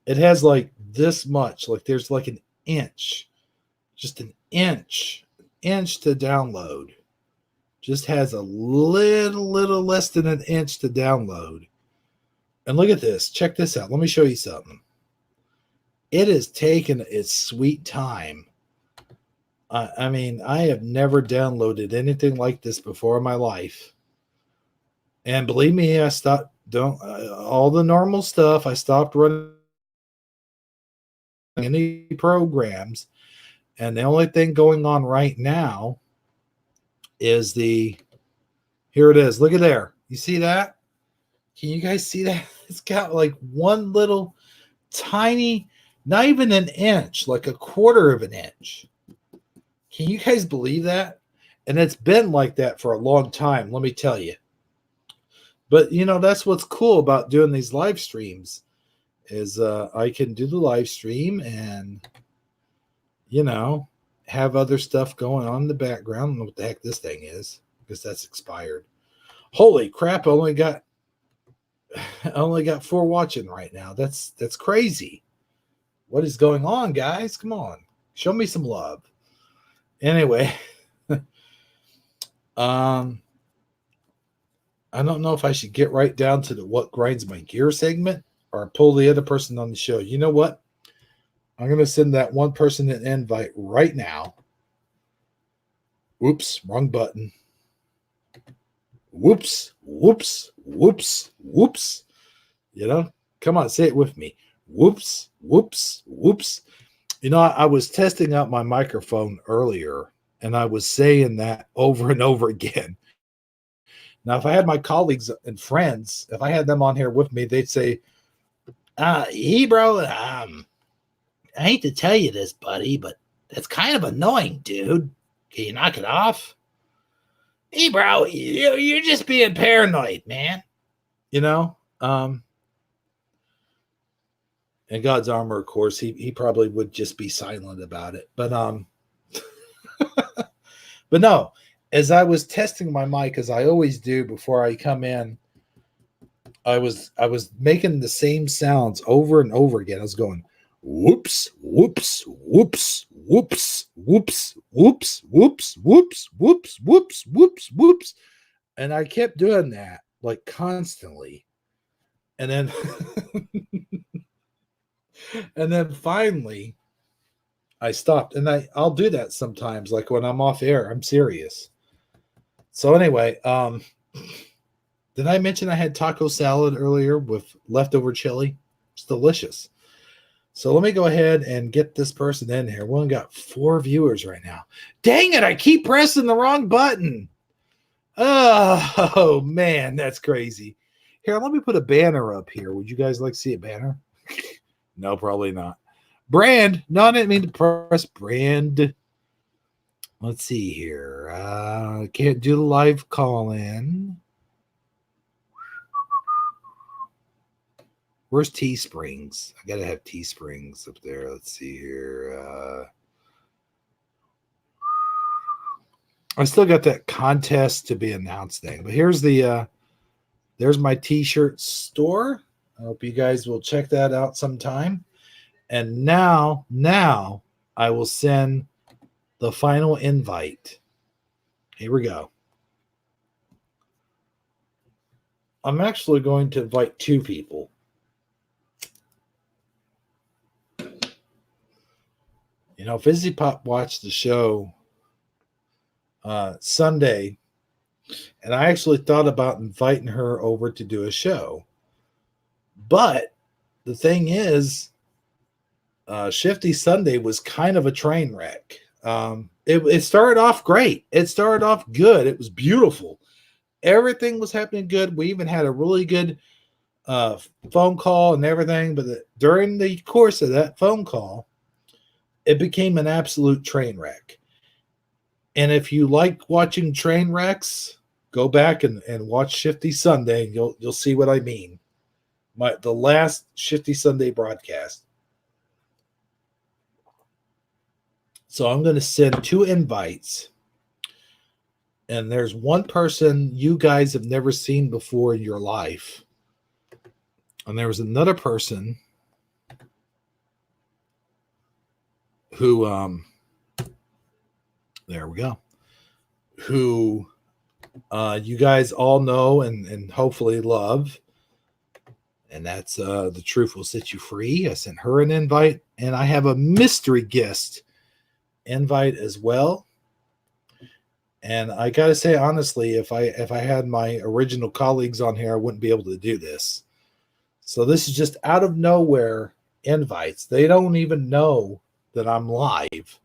It has like this much, like there's like an inch, just an inch to download. Just has a little less than an inch to download. And look at this. Check this out. Let me show you something. It has taken its sweet time. I mean, I have never downloaded anything like this before in my life. And believe me, I stopped all the normal stuff. I stopped running any programs. And the only thing going on right now is here it is. Look at there. You see that? Can you guys see that? It's got like one little tiny, not even an inch, like a quarter of an inch. Can you guys believe that? And it's been like that for a long time, let me tell you. But, you know, that's what's cool about doing these live streams is I can do the live stream and, you know, have other stuff going on in the background. I don't know what the heck this thing is because that's expired. Holy crap, I only got 4 watching right now. That's crazy. What is going on, guys? Come on. Show me some love. Anyway, I don't know if I should get right down to the what grinds my gear segment or pull the other person on the show. You know what? I'm going to send that one person an invite right now. Whoops, wrong button. Whoops. You know, come on, say it with me. Whoops. You know, I was testing out my microphone earlier, and I was saying that over and over again. Now, if I had my colleagues and friends, if I had them on here with me, they'd say, hey, bro, I hate to tell you this, buddy, but that's kind of annoying, dude. Can you knock it off? Hey, bro, you're just being paranoid, man. You know? In God's armor, of course, he probably would just be silent about it. But but no, as I was testing my mic, as I always do before I come in, I was making the same sounds over and over again. I was going, whoops, whoops, whoops, whoops, whoops, whoops, whoops, whoops, whoops, whoops, whoops, whoops. And I kept doing that like constantly. And then and then finally I stopped. And I'll do that sometimes, like when I'm off air. I'm serious. So anyway, did I mention I had taco salad earlier with leftover chili? It's delicious. So let me go ahead and get this person in here. We only got 4 viewers right now. Dang it, I keep pressing the wrong button. Oh, man, that's crazy. Here, let me put a banner up here. Would you guys like to see a banner? No, probably not. Brand. No, I didn't mean to press brand. Let's see here. Can't do the live call-in. Where's Teesprings? I gotta have Teesprings up there. Let's see here. I still got that contest to be announced thing, but here's the there's my t-shirt store. I hope you guys will check that out sometime. And now I will send the final invite. Here we go. I'm actually going to invite 2 people. You know, Fizzy Pop watched the show Sunday, and I actually thought about inviting her over to do a show. But the thing is, Shifty Sunday was kind of a train wreck. It started off great. It started off good. It was beautiful. Everything was happening good. We even had a really good phone call and everything. But during the course of that phone call, it became an absolute train wreck. And if you like watching train wrecks, go back and watch Shifty Sunday, and you'll see what I mean. The last Shifty Sunday broadcast. So I'm going to send 2 invites. And there's one person you guys have never seen before in your life. And there was another person who, there we go, who you guys all know and hopefully love. And that's The Truth Will Set You Free. I sent her an invite. And I have a mystery guest invite as well. And I gotta say, honestly, if I had my original colleagues on here, I wouldn't be able to do this. So this is just out of nowhere invites. They don't even know that I'm live.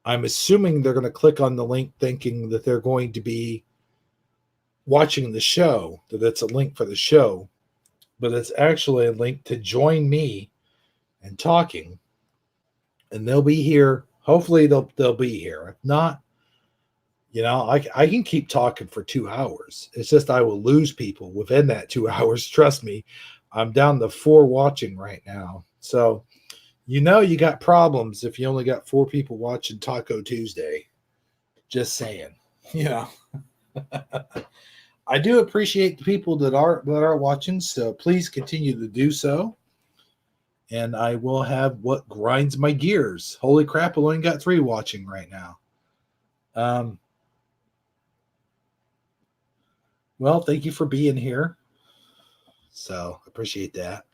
I'm assuming they're going to click on the link thinking that they're going to be watching the show, that it's a link for the show, but it's actually a link to join me and talking. And they'll be here. Hopefully they'll be here. If not, you know, I can keep talking for 2 hours. It's just I will lose people within that 2 hours. Trust me. I'm down to 4 watching right now. So, you know, you got problems if you only got 4 people watching Taco Tuesday. Just saying, you know. I do appreciate the people that are watching, so please continue to do so. And I will have what grinds my gears. Holy crap, I only got 3 watching right now. Well, thank you for being here. So appreciate that.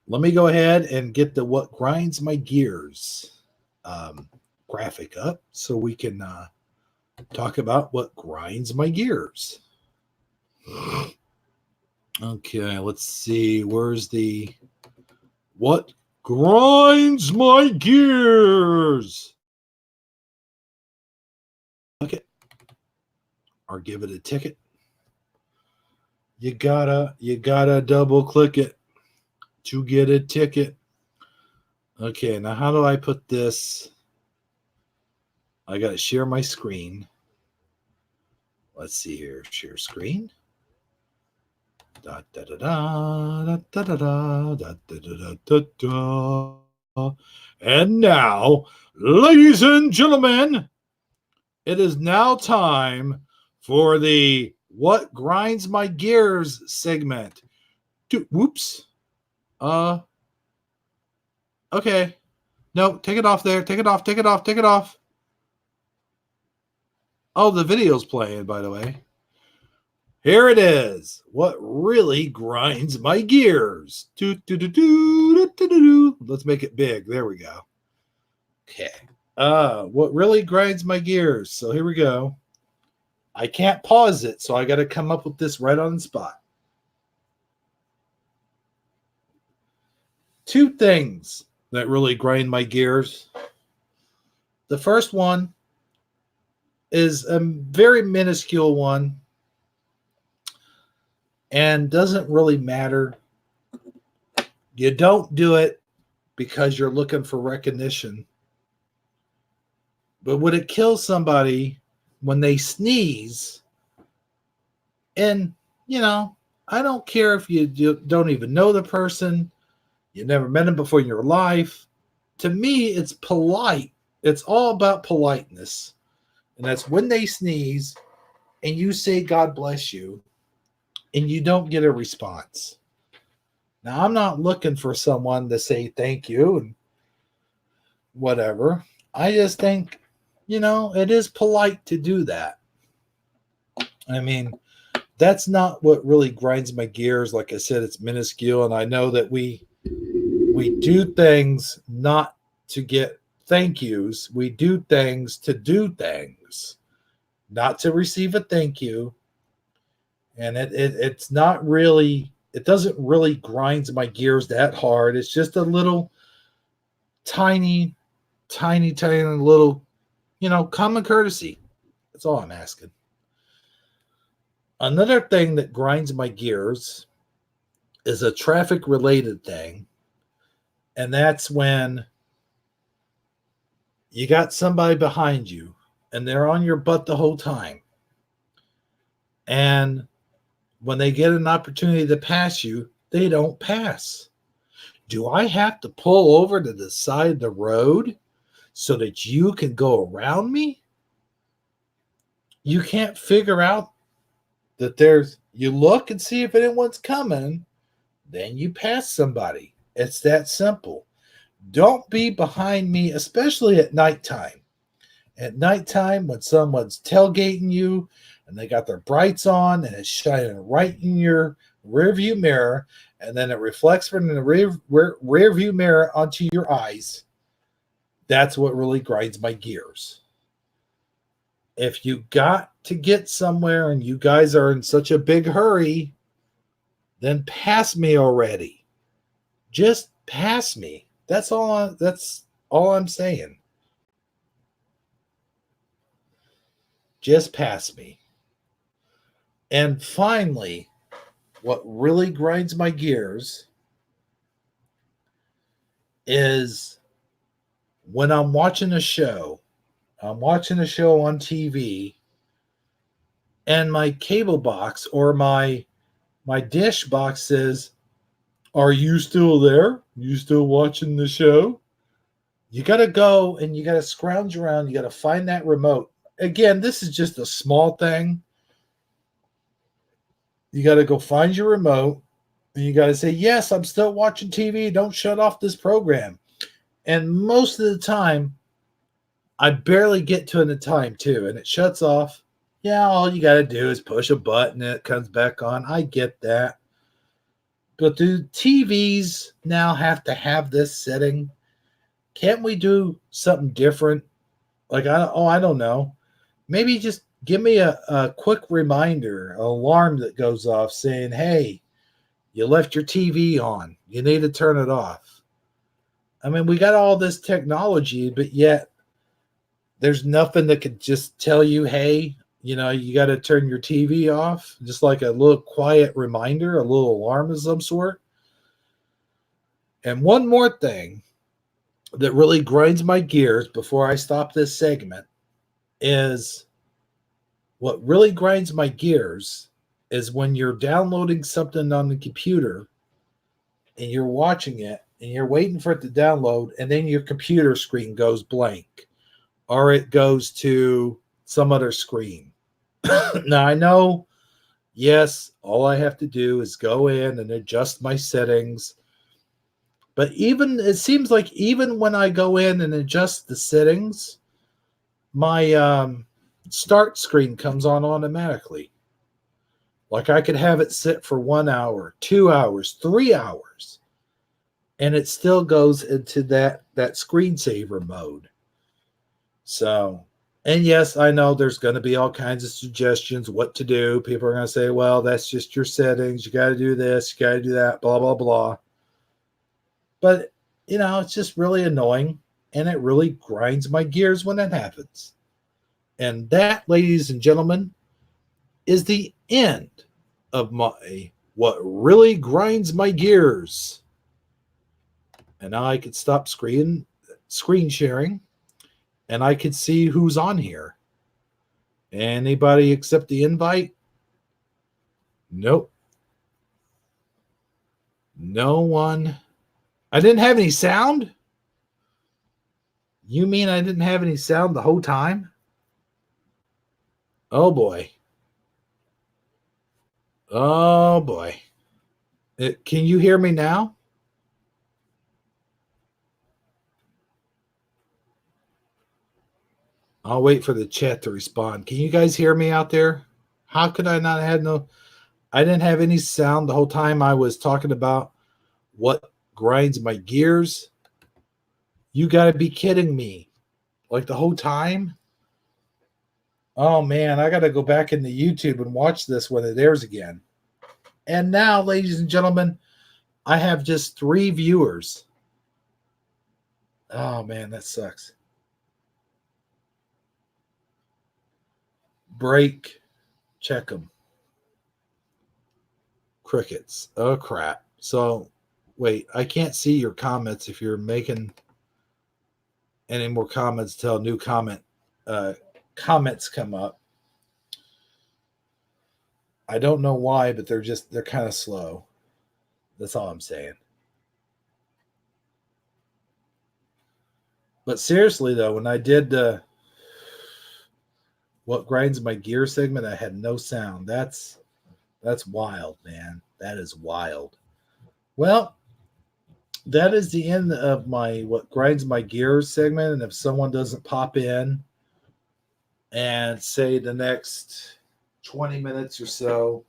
Let me go ahead and get the what grinds my gears graphic up so we can talk about what grinds my gears. Okay, let's see. Where's the what grinds my gears? Okay. Or give it a ticket. You gotta double click it to get a ticket. Okay, now how do I put this? I gotta share my screen. Let's see here. Share screen. Da da da da da da da da da da da. And now, ladies and gentlemen, it is now time for the What Grinds My Gears segment. Whoops. Okay. No, take it off there. Take it off. Take it off. Take it off. Oh, the video's playing, by the way. Here it is. What really grinds my gears? Let's make it big. There we go. Okay. What really grinds my gears? So here we go. I can't pause it, so I got to come up with this right on the spot. two things that really grind my gears. The first one is a very minuscule one and doesn't really matter. You don't do it because you're looking for recognition. But would it kill somebody when they sneeze? And, I don't care if you don't even know the person, you never met him before in your life. To me, it's polite. It's all about politeness. And that's when they sneeze and you say, God bless you, and you don't get a response. Now, I'm not looking for someone to say thank you and whatever. I just think, it is polite to do that. I mean, that's not what really grinds my gears. Like I said, it's minuscule. And I know that we do things not to get thank yous. We do things to do things, not to receive a thank you. And it's not really, it doesn't really grind my gears that hard. It's just a little tiny little, common courtesy. That's all I'm asking. Another thing that grinds my gears is a traffic related thing. And that's when you got somebody behind you and they're on your butt the whole time. And when they get an opportunity to pass you, they don't pass. Do I have to pull over to the side of the road so that you can go around me? You can't figure out that you look and see if anyone's coming, then you pass somebody. It's that simple. Don't be behind me, especially at nighttime. At nighttime, when someone's tailgating you and they got their brights on and it's shining right in your rear view mirror, and then it reflects from the rear view mirror onto your eyes, that's what really grinds my gears. If you got to get somewhere and you guys are in such a big hurry, then pass me already. Just pass me. That's all I'm saying. Just pass me. And finally, what really grinds my gears is when I'm watching a show on TV, and my cable box or my dish box says, "Are you still there? You still watching the show?" You got to go and you got to scrounge around. You got to find that remote. Again, this is just a small thing. You got to go find your remote and you got to say, "Yes, I'm still watching TV. Don't shut off this program." And most of the time, I barely get to the time too, and it shuts off. Yeah, all you got to do is push a button and it comes back on. I get that. But do TVs now have to have this setting? Can't we do something different? Like, I don't know. Maybe just give me a quick reminder, an alarm that goes off saying, "Hey, you left your TV on. You need to turn it off." I mean, we got all this technology, but yet there's nothing that could just tell you, "Hey, you got to turn your TV off." Just like a little quiet reminder, a little alarm of some sort. And one more thing that really grinds my gears before I stop this segment is what really grinds my gears is when you're downloading something on the computer and you're watching it and you're waiting for it to download, and then your computer screen goes blank or it goes to some other screen. Now, I know, yes, all I have to do is go in and adjust my settings. But it seems like even when I go in and adjust the settings, my start screen comes on automatically. Like I could have it sit for 1 hour, 2 hours, 3 hours, and it still goes into that screensaver mode. So, and yes, I know there's going to be all kinds of suggestions what to do. People are going to say, "Well, that's just your settings. You got to do this, you got to do that, blah, blah, blah." But, it's just really annoying, and it really grinds my gears when that happens. And that, ladies and gentlemen, is the end of my what really grinds my gears. And now I could stop screen sharing, and I could see who's on here. Anybody accept the invite? Nope. No one. I didn't have any sound? You mean I didn't have any sound the whole time? Oh boy. Oh boy. Can you hear me now? I'll wait for the chat to respond. Can you guys hear me out there? How could I not have I didn't have any sound the whole time I was talking about what grinds my gears? You got to be kidding me. Like the whole time? Oh man, I got to go back into YouTube and watch this when it airs again. And now, ladies and gentlemen, I have just 3 viewers. Oh man, that sucks. Break. Check them. Crickets. Oh crap. So wait, I can't see your comments. If you're making any more comments till new comments come up. I don't know why, but they're kind of slow. That's all I'm saying. But seriously though, when I did what grinds my gear segment, I had no sound. That's wild, man. That is wild. Well, that is the end of my what grinds my gears segment. And if someone doesn't pop in and say the next 20 minutes or so,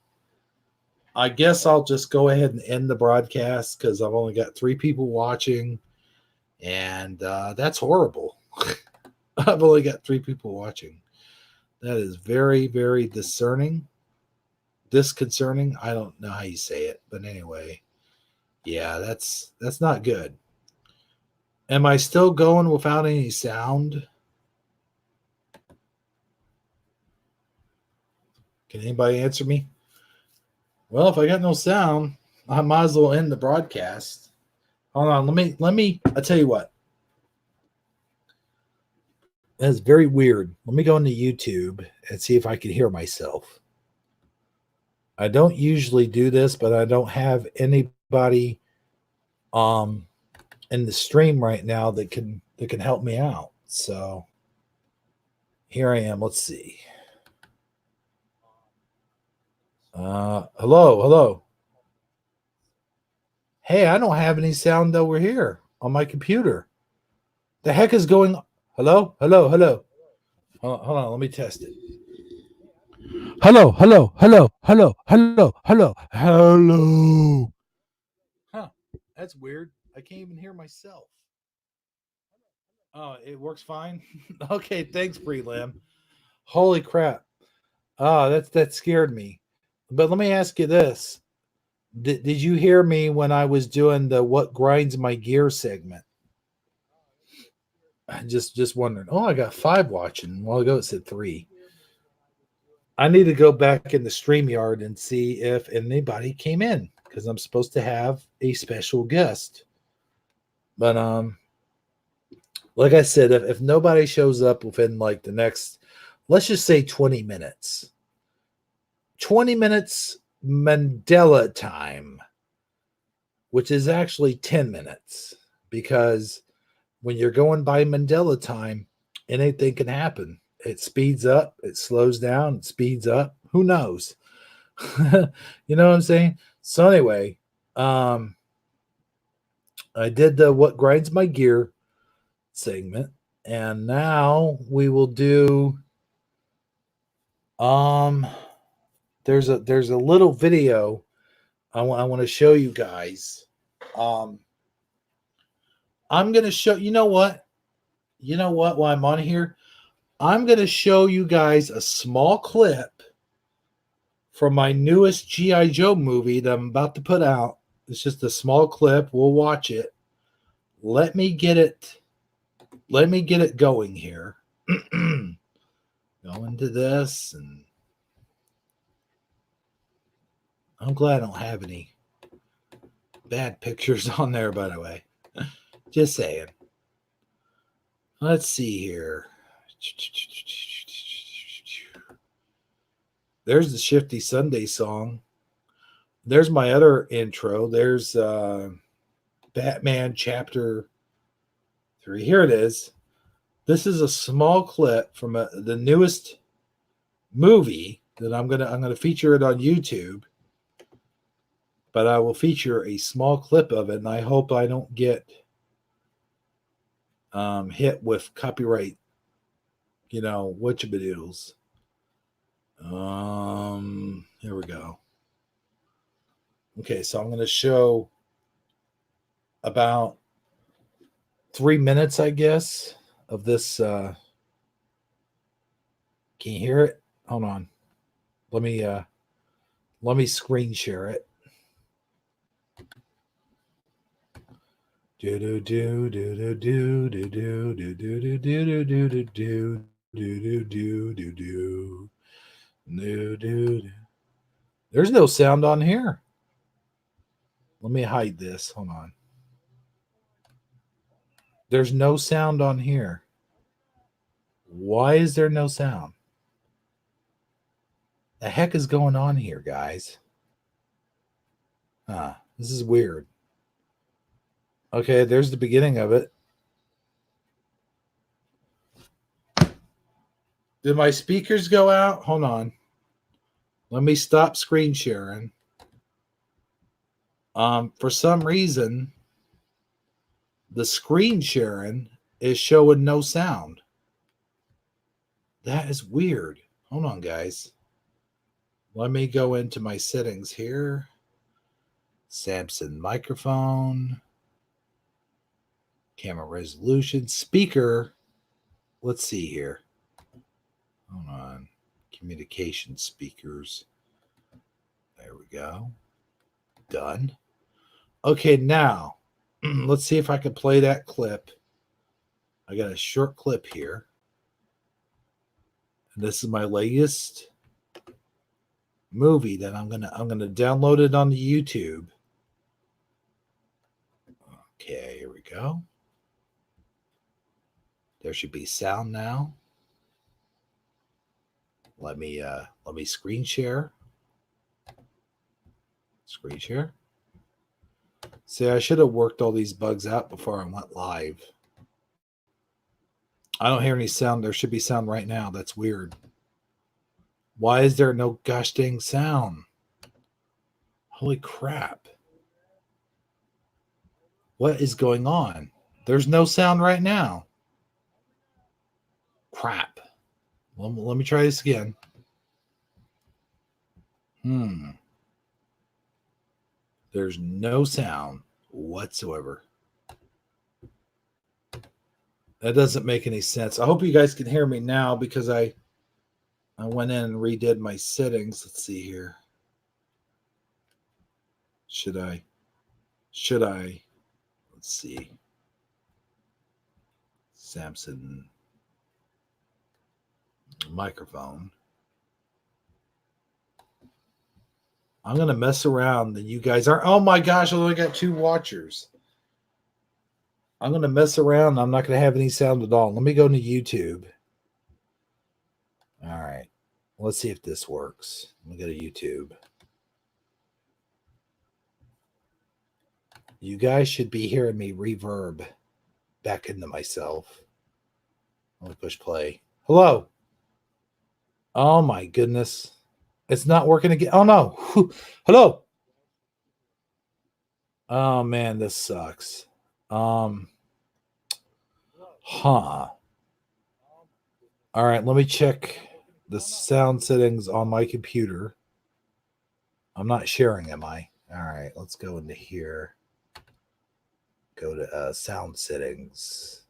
I guess I'll just go ahead and end the broadcast because I've only got 3 people watching, and that's horrible. I've only got 3 people watching. That is very, very disconcerting. I don't know how you say it, but anyway, yeah, that's not good. Am I still going without any sound? Can anybody answer me? Well, if I got no sound, I might as well end the broadcast. Hold on, let me. I'll tell you what. That's very weird. Let me go into YouTube and see if I can hear myself. I don't usually do this, but I don't have anybody in the stream right now that can help me out. So here I am. Let's see. Hello. Hey, I don't have any sound over here on my computer. The heck is going on? Hello. Hold on, let me test it. Hello. Huh, that's weird. I can't even hear myself. Oh, it works fine. Okay, thanks, Prelam. Holy crap. Oh, that scared me. But let me ask you this. Did you hear me when I was doing the what grinds my gear segment? Just wondering. Oh, I got 5 watching. A while ago it said 3. I need to go back in the StreamYard and see if anybody came in because I'm supposed to have a special guest. But like I said, if nobody shows up within like the next, let's just say 20 minutes. 20 minutes Mandela time, which is actually 10 minutes, because when you're going by Mandela time, anything can happen. It speeds up, it slows down, it speeds up. Who knows? You know what I'm saying? So anyway, I did the what grinds my gear segment, and now we will do there's a little video I want to show you guys. I'm going to show, you know what while I'm on here, I'm going to show you guys a small clip from my newest G.I. Joe movie that I'm about to put out. It's just a small clip. We'll watch it. let me get it going here. Go into this, and I'm glad I don't have any bad pictures on there, by the way. Just saying. Let's see here. There's the Shifty Sunday song. There's my other intro. There's Batman Chapter 3. Here it is. This is a small clip from the newest movie that I'm gonna feature it on YouTube. But I will feature a small clip of it, and I hope I don't get hit with copyright, whatchabadoodles. Here we go. Okay, so I'm going to show about 3 minutes, I guess, of this. Can you hear it? Hold on. Let me screen share it. Do do do do do do do do do do do do do do do do do do do. No, dude. There's no sound on here. Let me hide this. Hold on. There's no sound on here. Why is there no sound? The heck is going on here, guys? This is weird. Okay, there's the beginning of it. Did my speakers go out? Hold on. Let me stop screen sharing. For some reason, the screen sharing is showing no sound. That is weird. Hold on, guys. Let me go into my settings here. Samson microphone. Camera resolution. Speaker. Let's see here. Hold on. Communication speakers. There we go. Done. Okay, now let's see if I can play that clip. I got a short clip here. And this is my latest movie that I'm gonna download it on the YouTube. Okay, here we go. There should be sound now. Let me screen share. Screen share. See, I should have worked all these bugs out before I went live. I don't hear any sound. There should be sound right now. That's weird. Why is there no gosh dang sound? Holy crap. What is going on? There's no sound right now. Crap. Let me try this again. There's no sound whatsoever. That doesn't make any sense. I hope you guys can hear me now because I went in and redid my settings. Let's see here. Should I? Let's see. Samson microphone. I'm going to mess around and you guys are, oh my gosh, I only got 2 watchers. I'm going to mess around. I'm not going to have any sound at all. Let me go to YouTube. All right. Let's see if this works. Let me go to YouTube. You guys should be hearing me reverb back into myself. Let me push play. Hello. Oh my goodness. It's not working again. Oh no. Hello. Oh man, this sucks. All right, let me check the sound settings on my computer. I'm not sharing, am I? All right, let's go into here. Go to sound settings.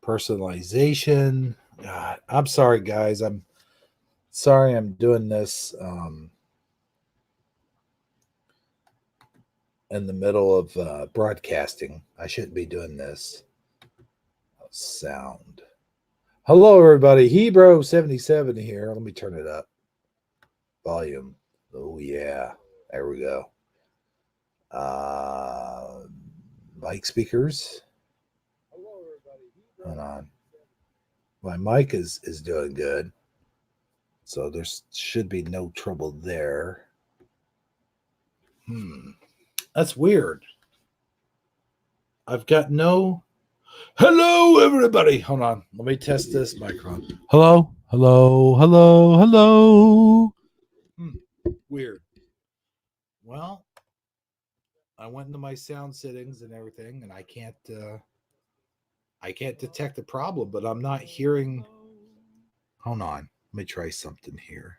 Personalization. God, I'm sorry, guys. I'm sorry I'm doing this. in the middle of broadcasting. I shouldn't be doing this. Sound. Hello, everybody. Hebro77 here. Let me turn it up. Volume. Oh, yeah. There we go. Mic speakers. Hold on. My mic is doing good. So there should be no trouble there. That's weird. I've got no... Hello, everybody. Hold on. Let me test this microphone. Hello. Weird. Well, I went into my sound settings and everything, and I can't detect the problem, but I'm not hearing. Hold on. Let me try something here.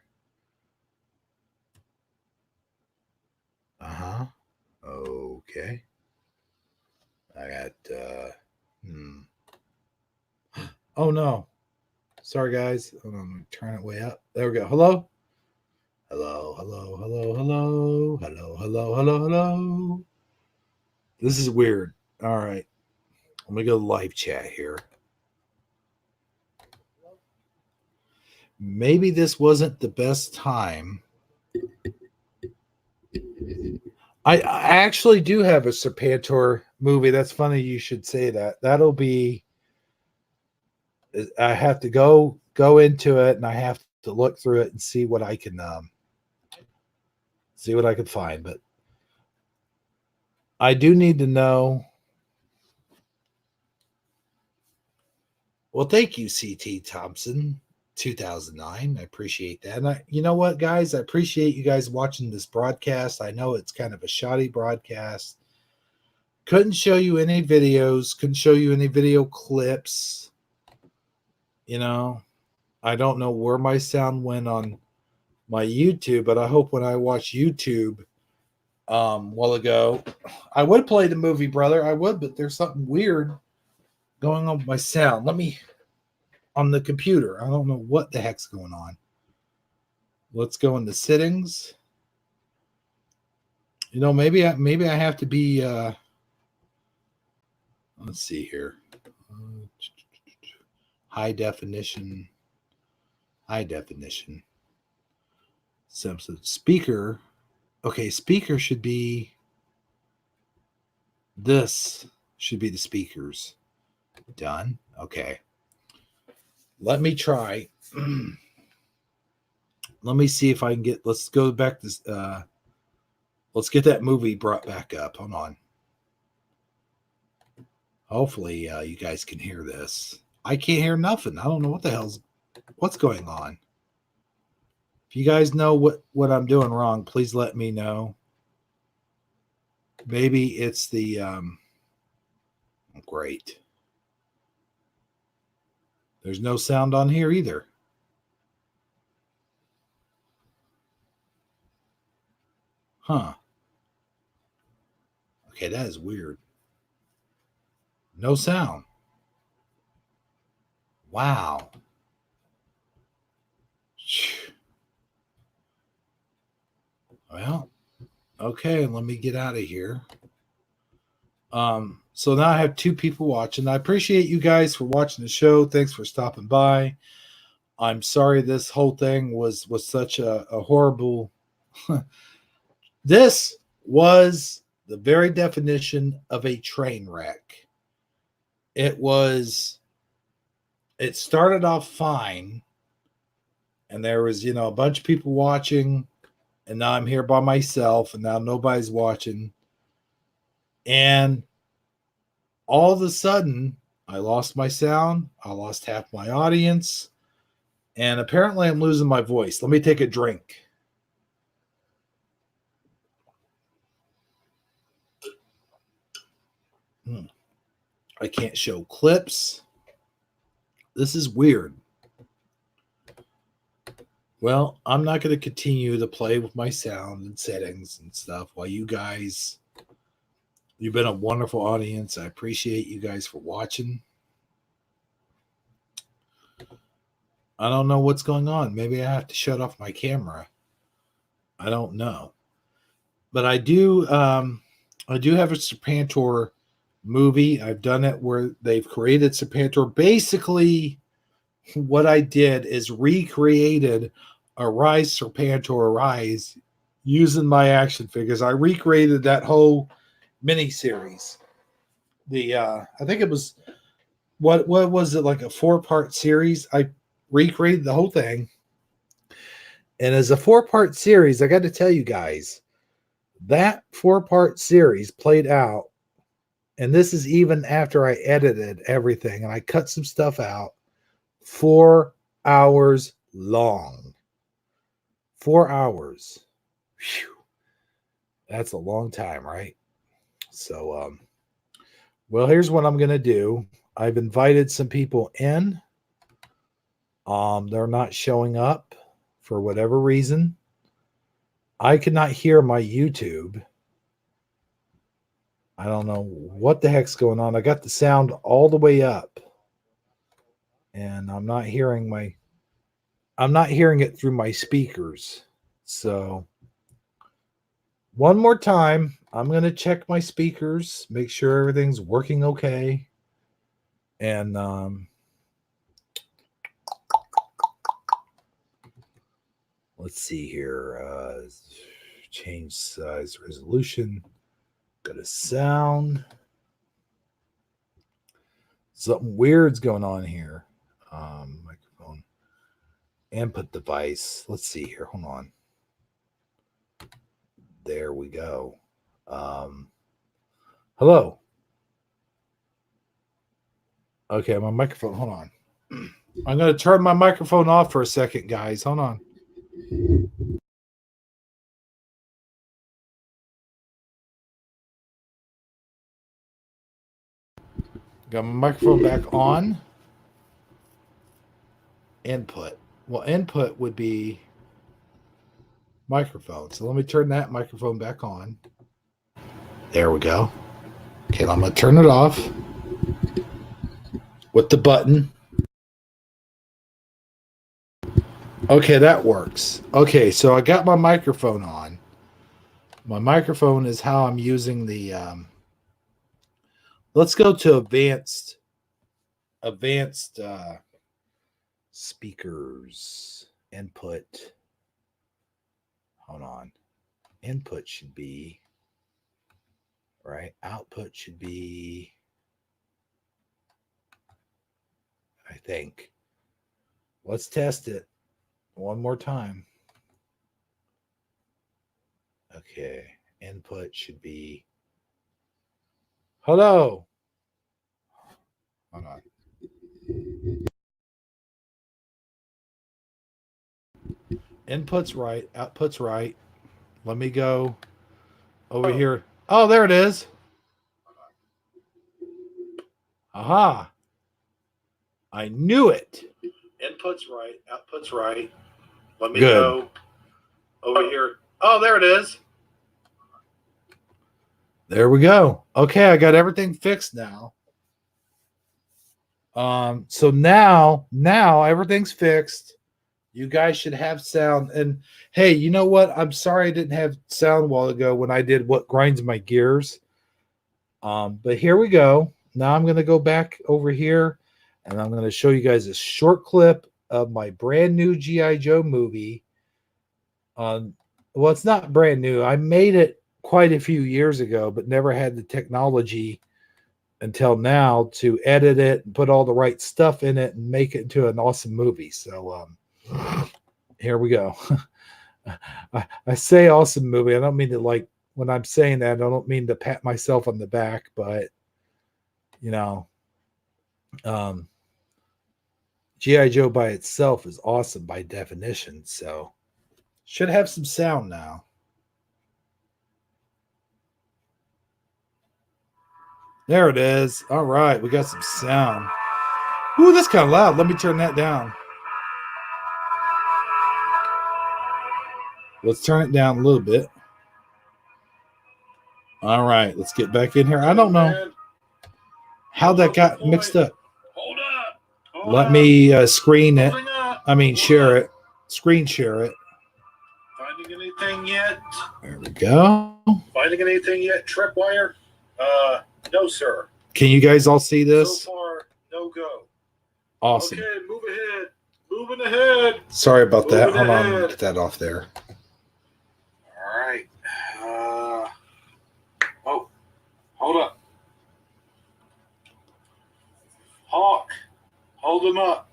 Okay. I got Oh no. Sorry guys. Hold on, I'm gonna turn it way up. There we go. Hello? Hello. This is weird. All right. Let me go live chat here. Maybe this wasn't the best time. I actually do have a Serpentor movie. That's funny you should say that. That'll be... I have to go into it, and I have to look through it and see what I can find. But I do need to know. Well, thank you, CT Thompson 2009. I appreciate that. And you know what, guys? I appreciate you guys watching this broadcast. I know it's kind of a shoddy broadcast. Couldn't show you any videos. Couldn't show you any video clips. You know, I don't know where my sound went on my YouTube, but I hope when I watch YouTube a while ago, I would play the movie, brother. I would, but there's something weird going on with my sound. Let me... on the computer. I don't know what the heck's going on. Let's go into settings. You know, maybe I have to be let's see here. High definition. So speaker. Okay, speaker should be... this should be the speakers. Done. Okay. Let me try. Let me see if I can get... let's go back to let's get that movie brought back up. Hold on. Hopefully you guys can hear this. I can't hear nothing. I don't know what's going on. If you guys know what I'm doing wrong, please let me know. Maybe it's the great. There's no sound on here either. Huh. Okay, that is weird. No sound. Wow. Well, okay, let me get out of here. So now I have two people watching. I appreciate you guys for watching the show. Thanks for stopping by. I'm sorry this whole thing was such a horrible... This was the very definition of a train wreck. It started off fine, and there was, a bunch of people watching, and now I'm here by myself, and now nobody's watching. And all of a sudden, I lost my sound. I lost half my audience, and apparently I'm losing my voice. Let me take a drink. I can't show clips. This is weird. Well, I'm not going to continue to play with my sound and settings and stuff while you guys... You've been a wonderful audience. I appreciate you guys for watching. I don't know what's going on. Maybe I have to shut off my camera. I don't know. But I do... I do have a Serpentor movie. I've done it where they've created Serpentor. Basically, what I did is recreated a Rise Serpentor Rise using my action figures. I recreated that whole mini series. I think it was what was it, like a 4-part series? I recreated the whole thing. And as a 4-part series, I got to tell you guys, that 4-part series played out, and this is even after I edited everything and I cut some stuff out, 4 hours long. 4 hours. Whew. That's a long time, right? So, well, here's what I'm going to do. I've invited some people in. They're not showing up for whatever reason. I could not hear my YouTube. I don't know what the heck's going on. I got the sound all the way up, and I'm not hearing it through my speakers. So one more time, I'm going to check my speakers, make sure everything's working okay. And let's see here. Change size, resolution. Go to sound. Something weird's going on here. Microphone. Input device. Let's see here. Hold on. There we go. Hello. Okay, my microphone. Hold on. I'm going to turn my microphone off for a second, guys. Hold on. Got my microphone back on. Input. Well, input would be microphone. So let me turn that microphone back on. There we go. Okay, I'm going to turn it off with the button. Okay, that works. Okay, so I got my microphone on. My microphone is how I'm using the let's go to advanced speakers. Input. Hold on. Input should be right. Output should be, I think. Let's test it one more time. Okay. Input should be hello. Hold on. Input's right. Output's right. Let me go over here. Oh, there it is. Aha. I knew it. Input's right. Output's right. Let me go over here. Oh, there it is. There we go. Okay, I got everything fixed now. So now everything's fixed. You guys should have sound. And hey, you know what? I'm sorry I didn't have sound a while ago when I did What Grinds My Gears. But here we go. Now I'm going to go back over here and I'm going to show you guys a short clip of my brand new G.I. Joe movie. Well, it's not brand new. I made it quite a few years ago, but never had the technology until now to edit it and put all the right stuff in it and make it into an awesome movie. So here we go. I say awesome movie. I don't mean to, like, when I'm saying that, I don't mean to pat myself on the back, but you know, G.I. Joe by itself is awesome by definition. So should have some sound now. There it is. All right, we got some sound. Ooh, that's kind of loud. Let me turn that down. Let's turn it down a little bit. All right, let's get back in here. I don't know how that got mixed up. Hold up. Let me screen it. I mean, share it. Screen share it. Finding anything yet? There we go. Finding anything yet, Tripwire? No, sir. Can you guys all see this? So far, no go. Awesome. Okay, move ahead. Moving ahead. Sorry about that. Moving Hold on. ahead. Get that off there. All right. Oh, hold up. Hawk, hold him up.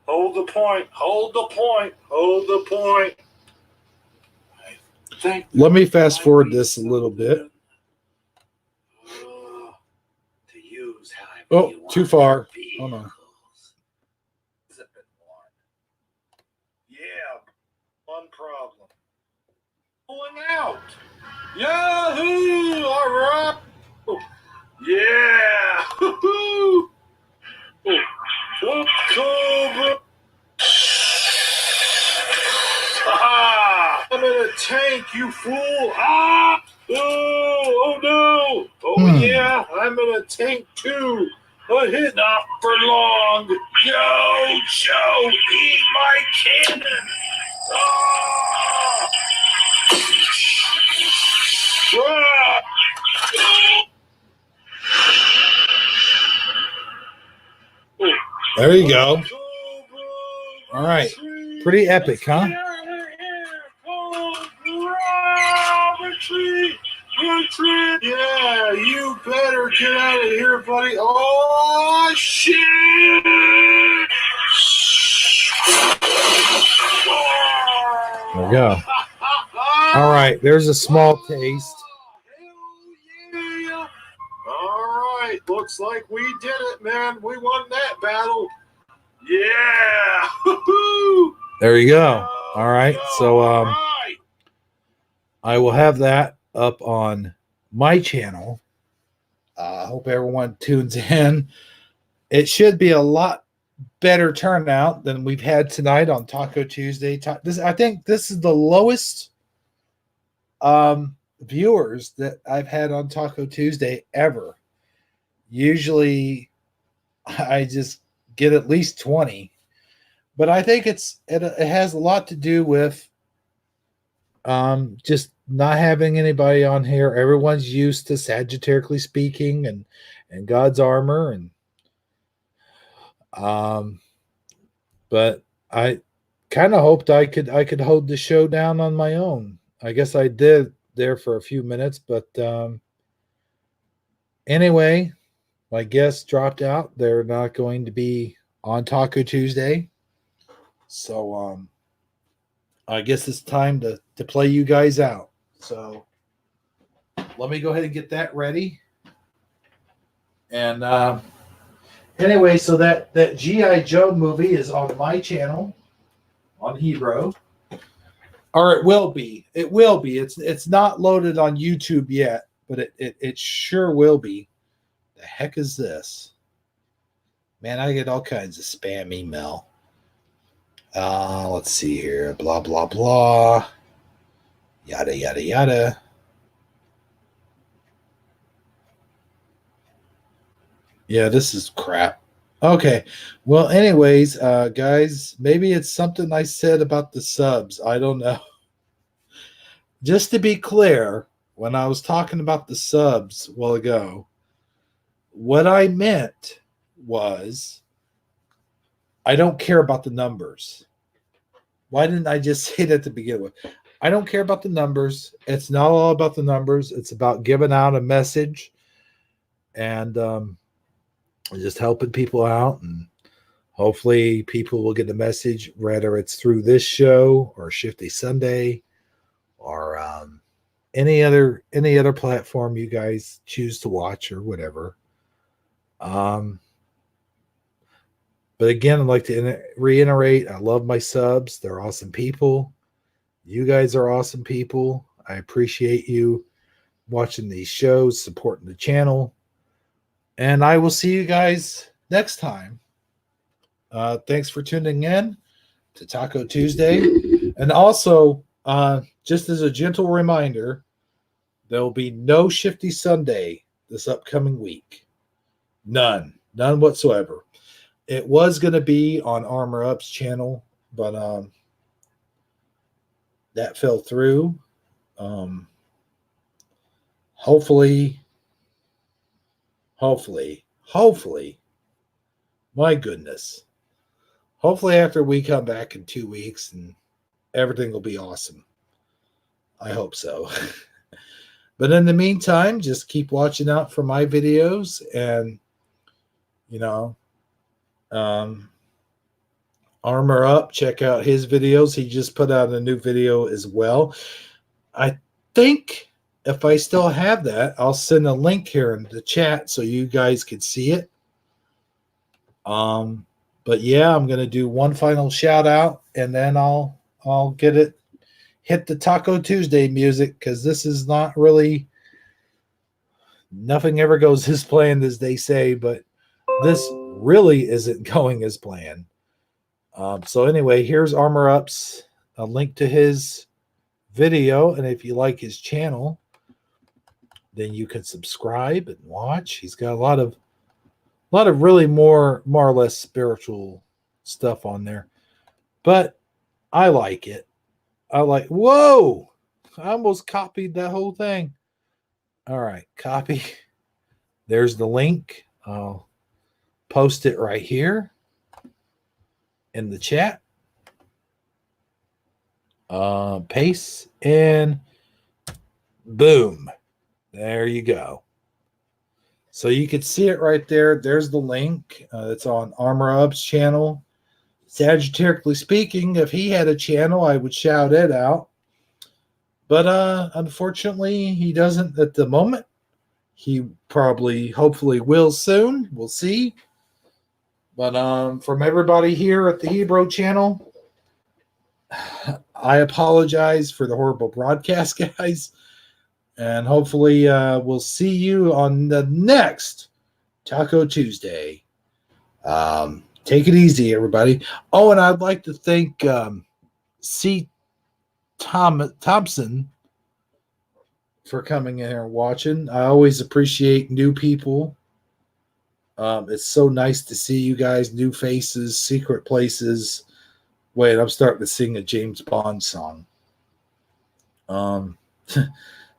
Hold the point. Hold the point. Hold the point. Let me fast forward this a little bit. To use how Oh, too far. Hold on. Yeah, one problem. Pulling out. Yahoo! All right. Yeah. Hoo-hoo. Cobra. Ah, I'm in a tank, you fool. Ah. Oh no. Oh yeah, I'm in a tank too. A hit not for long. Yo, Joe, eat my cannon. Ah. Ah. There you go. All right. Pretty epic, huh? Retreat. Yeah, you better get out of here, buddy. Oh, shit. There we go. All right. There's a small taste. Hell yeah. All right. Looks like we did it, man. We won that battle. Yeah. Woo-hoo. There you go. All right. So All right. I will have that up on my channel. I hope everyone tunes in. It should be a lot better turnout than we've had tonight on Taco Tuesday. I think this is the lowest viewers that I've had on Taco Tuesday ever. Usually I just get at least 20, but I think it has a lot to do with just not having anybody on here. Everyone's used to Sagittarically Speaking and God's Armor, and but I kind of hoped I could hold the show down on my own. I guess I did there for a few minutes, but anyway, my guests dropped out. They're not going to be on Taco Tuesday, so I guess it's time to play you guys out. So let me go ahead and get that ready. And anyway, so that G.I. Joe movie is on my channel on Hebrew. Or it will be. It will be. It's not loaded on YouTube yet, but it sure will be. The heck is this? Man, I get all kinds of spam email. Let's see here. Blah, blah, blah. Yada, yada, yada. Yeah, this is crap. Okay. Well, anyways, guys, maybe it's something I said about the subs. I don't know. Just to be clear, when I was talking about the subs a while ago, what I meant was I don't care about the numbers. Why didn't I just say that to begin with? I don't care about the numbers. It's not all about the numbers. It's about giving out a message and just helping people out. And hopefully people will get the message, whether it's through this show or Shifty Sunday or any other platform you guys choose to watch or whatever. But again, I'd like to reiterate, I love my subs. They're awesome people. You guys are awesome people. I appreciate you watching these shows, supporting the channel. And I will see you guys next time. Thanks for tuning in to Taco Tuesday. And also, just as a gentle reminder, there will be no Shifty Sunday this upcoming week. None whatsoever. It was going to be on Armor Up's channel, but that fell through. hopefully, my goodness. Hopefully after we come back in 2 weeks and everything will be awesome. I hope so. But in the meantime, just keep watching out for my videos and, Armor Up. Check out his videos. He just put out a new video as well. I think if I still have that, I'll send a link here in the chat so you guys can see it. But yeah, I'm going to do one final shout out and then I'll hit the Taco Tuesday music, because this is not really, nothing ever goes as planned, as they say, but this really isn't going as planned. So anyway, here's Armor Up's a link to his video, and if you like his channel, then you can subscribe and watch. He's got a lot of really more or less spiritual stuff on there, but I like it. Whoa, I almost copied that whole thing. All right, copy. There's the link. I'll post it right here in the chat. Paste, and boom. There you go. So you can see it right there. There's the link. It's on Armor Up's channel. Sagittarically speaking, if he had a channel, I would shout it out. But unfortunately, he doesn't at the moment. He hopefully will soon. We'll see. But from everybody here at the Hebrew channel, I apologize for the horrible broadcast, guys. And hopefully we'll see you on the next Taco Tuesday. Take it easy, everybody. Oh, and I'd like to thank C. Thompson for coming in here and watching. I always appreciate new people. It's so nice to see you guys, new faces, secret places. Wait, I'm starting to sing a James Bond song.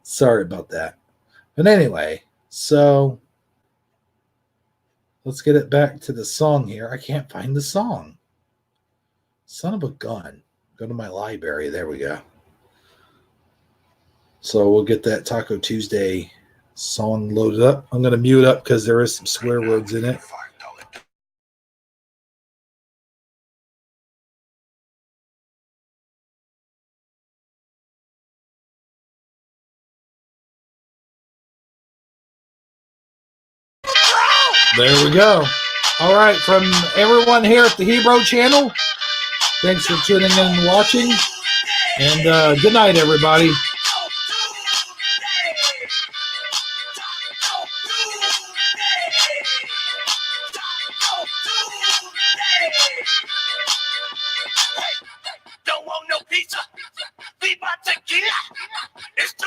Sorry about that. But anyway, so let's get it back to the song here. I can't find the song. Son of a gun. Go to my library. There we go. So we'll get that Taco Tuesday song loaded up. I'm going to mute up because there is some swear words in it. There we go. All right, from everyone here at the Hebrew channel, thanks for tuning in and watching. And good night, everybody.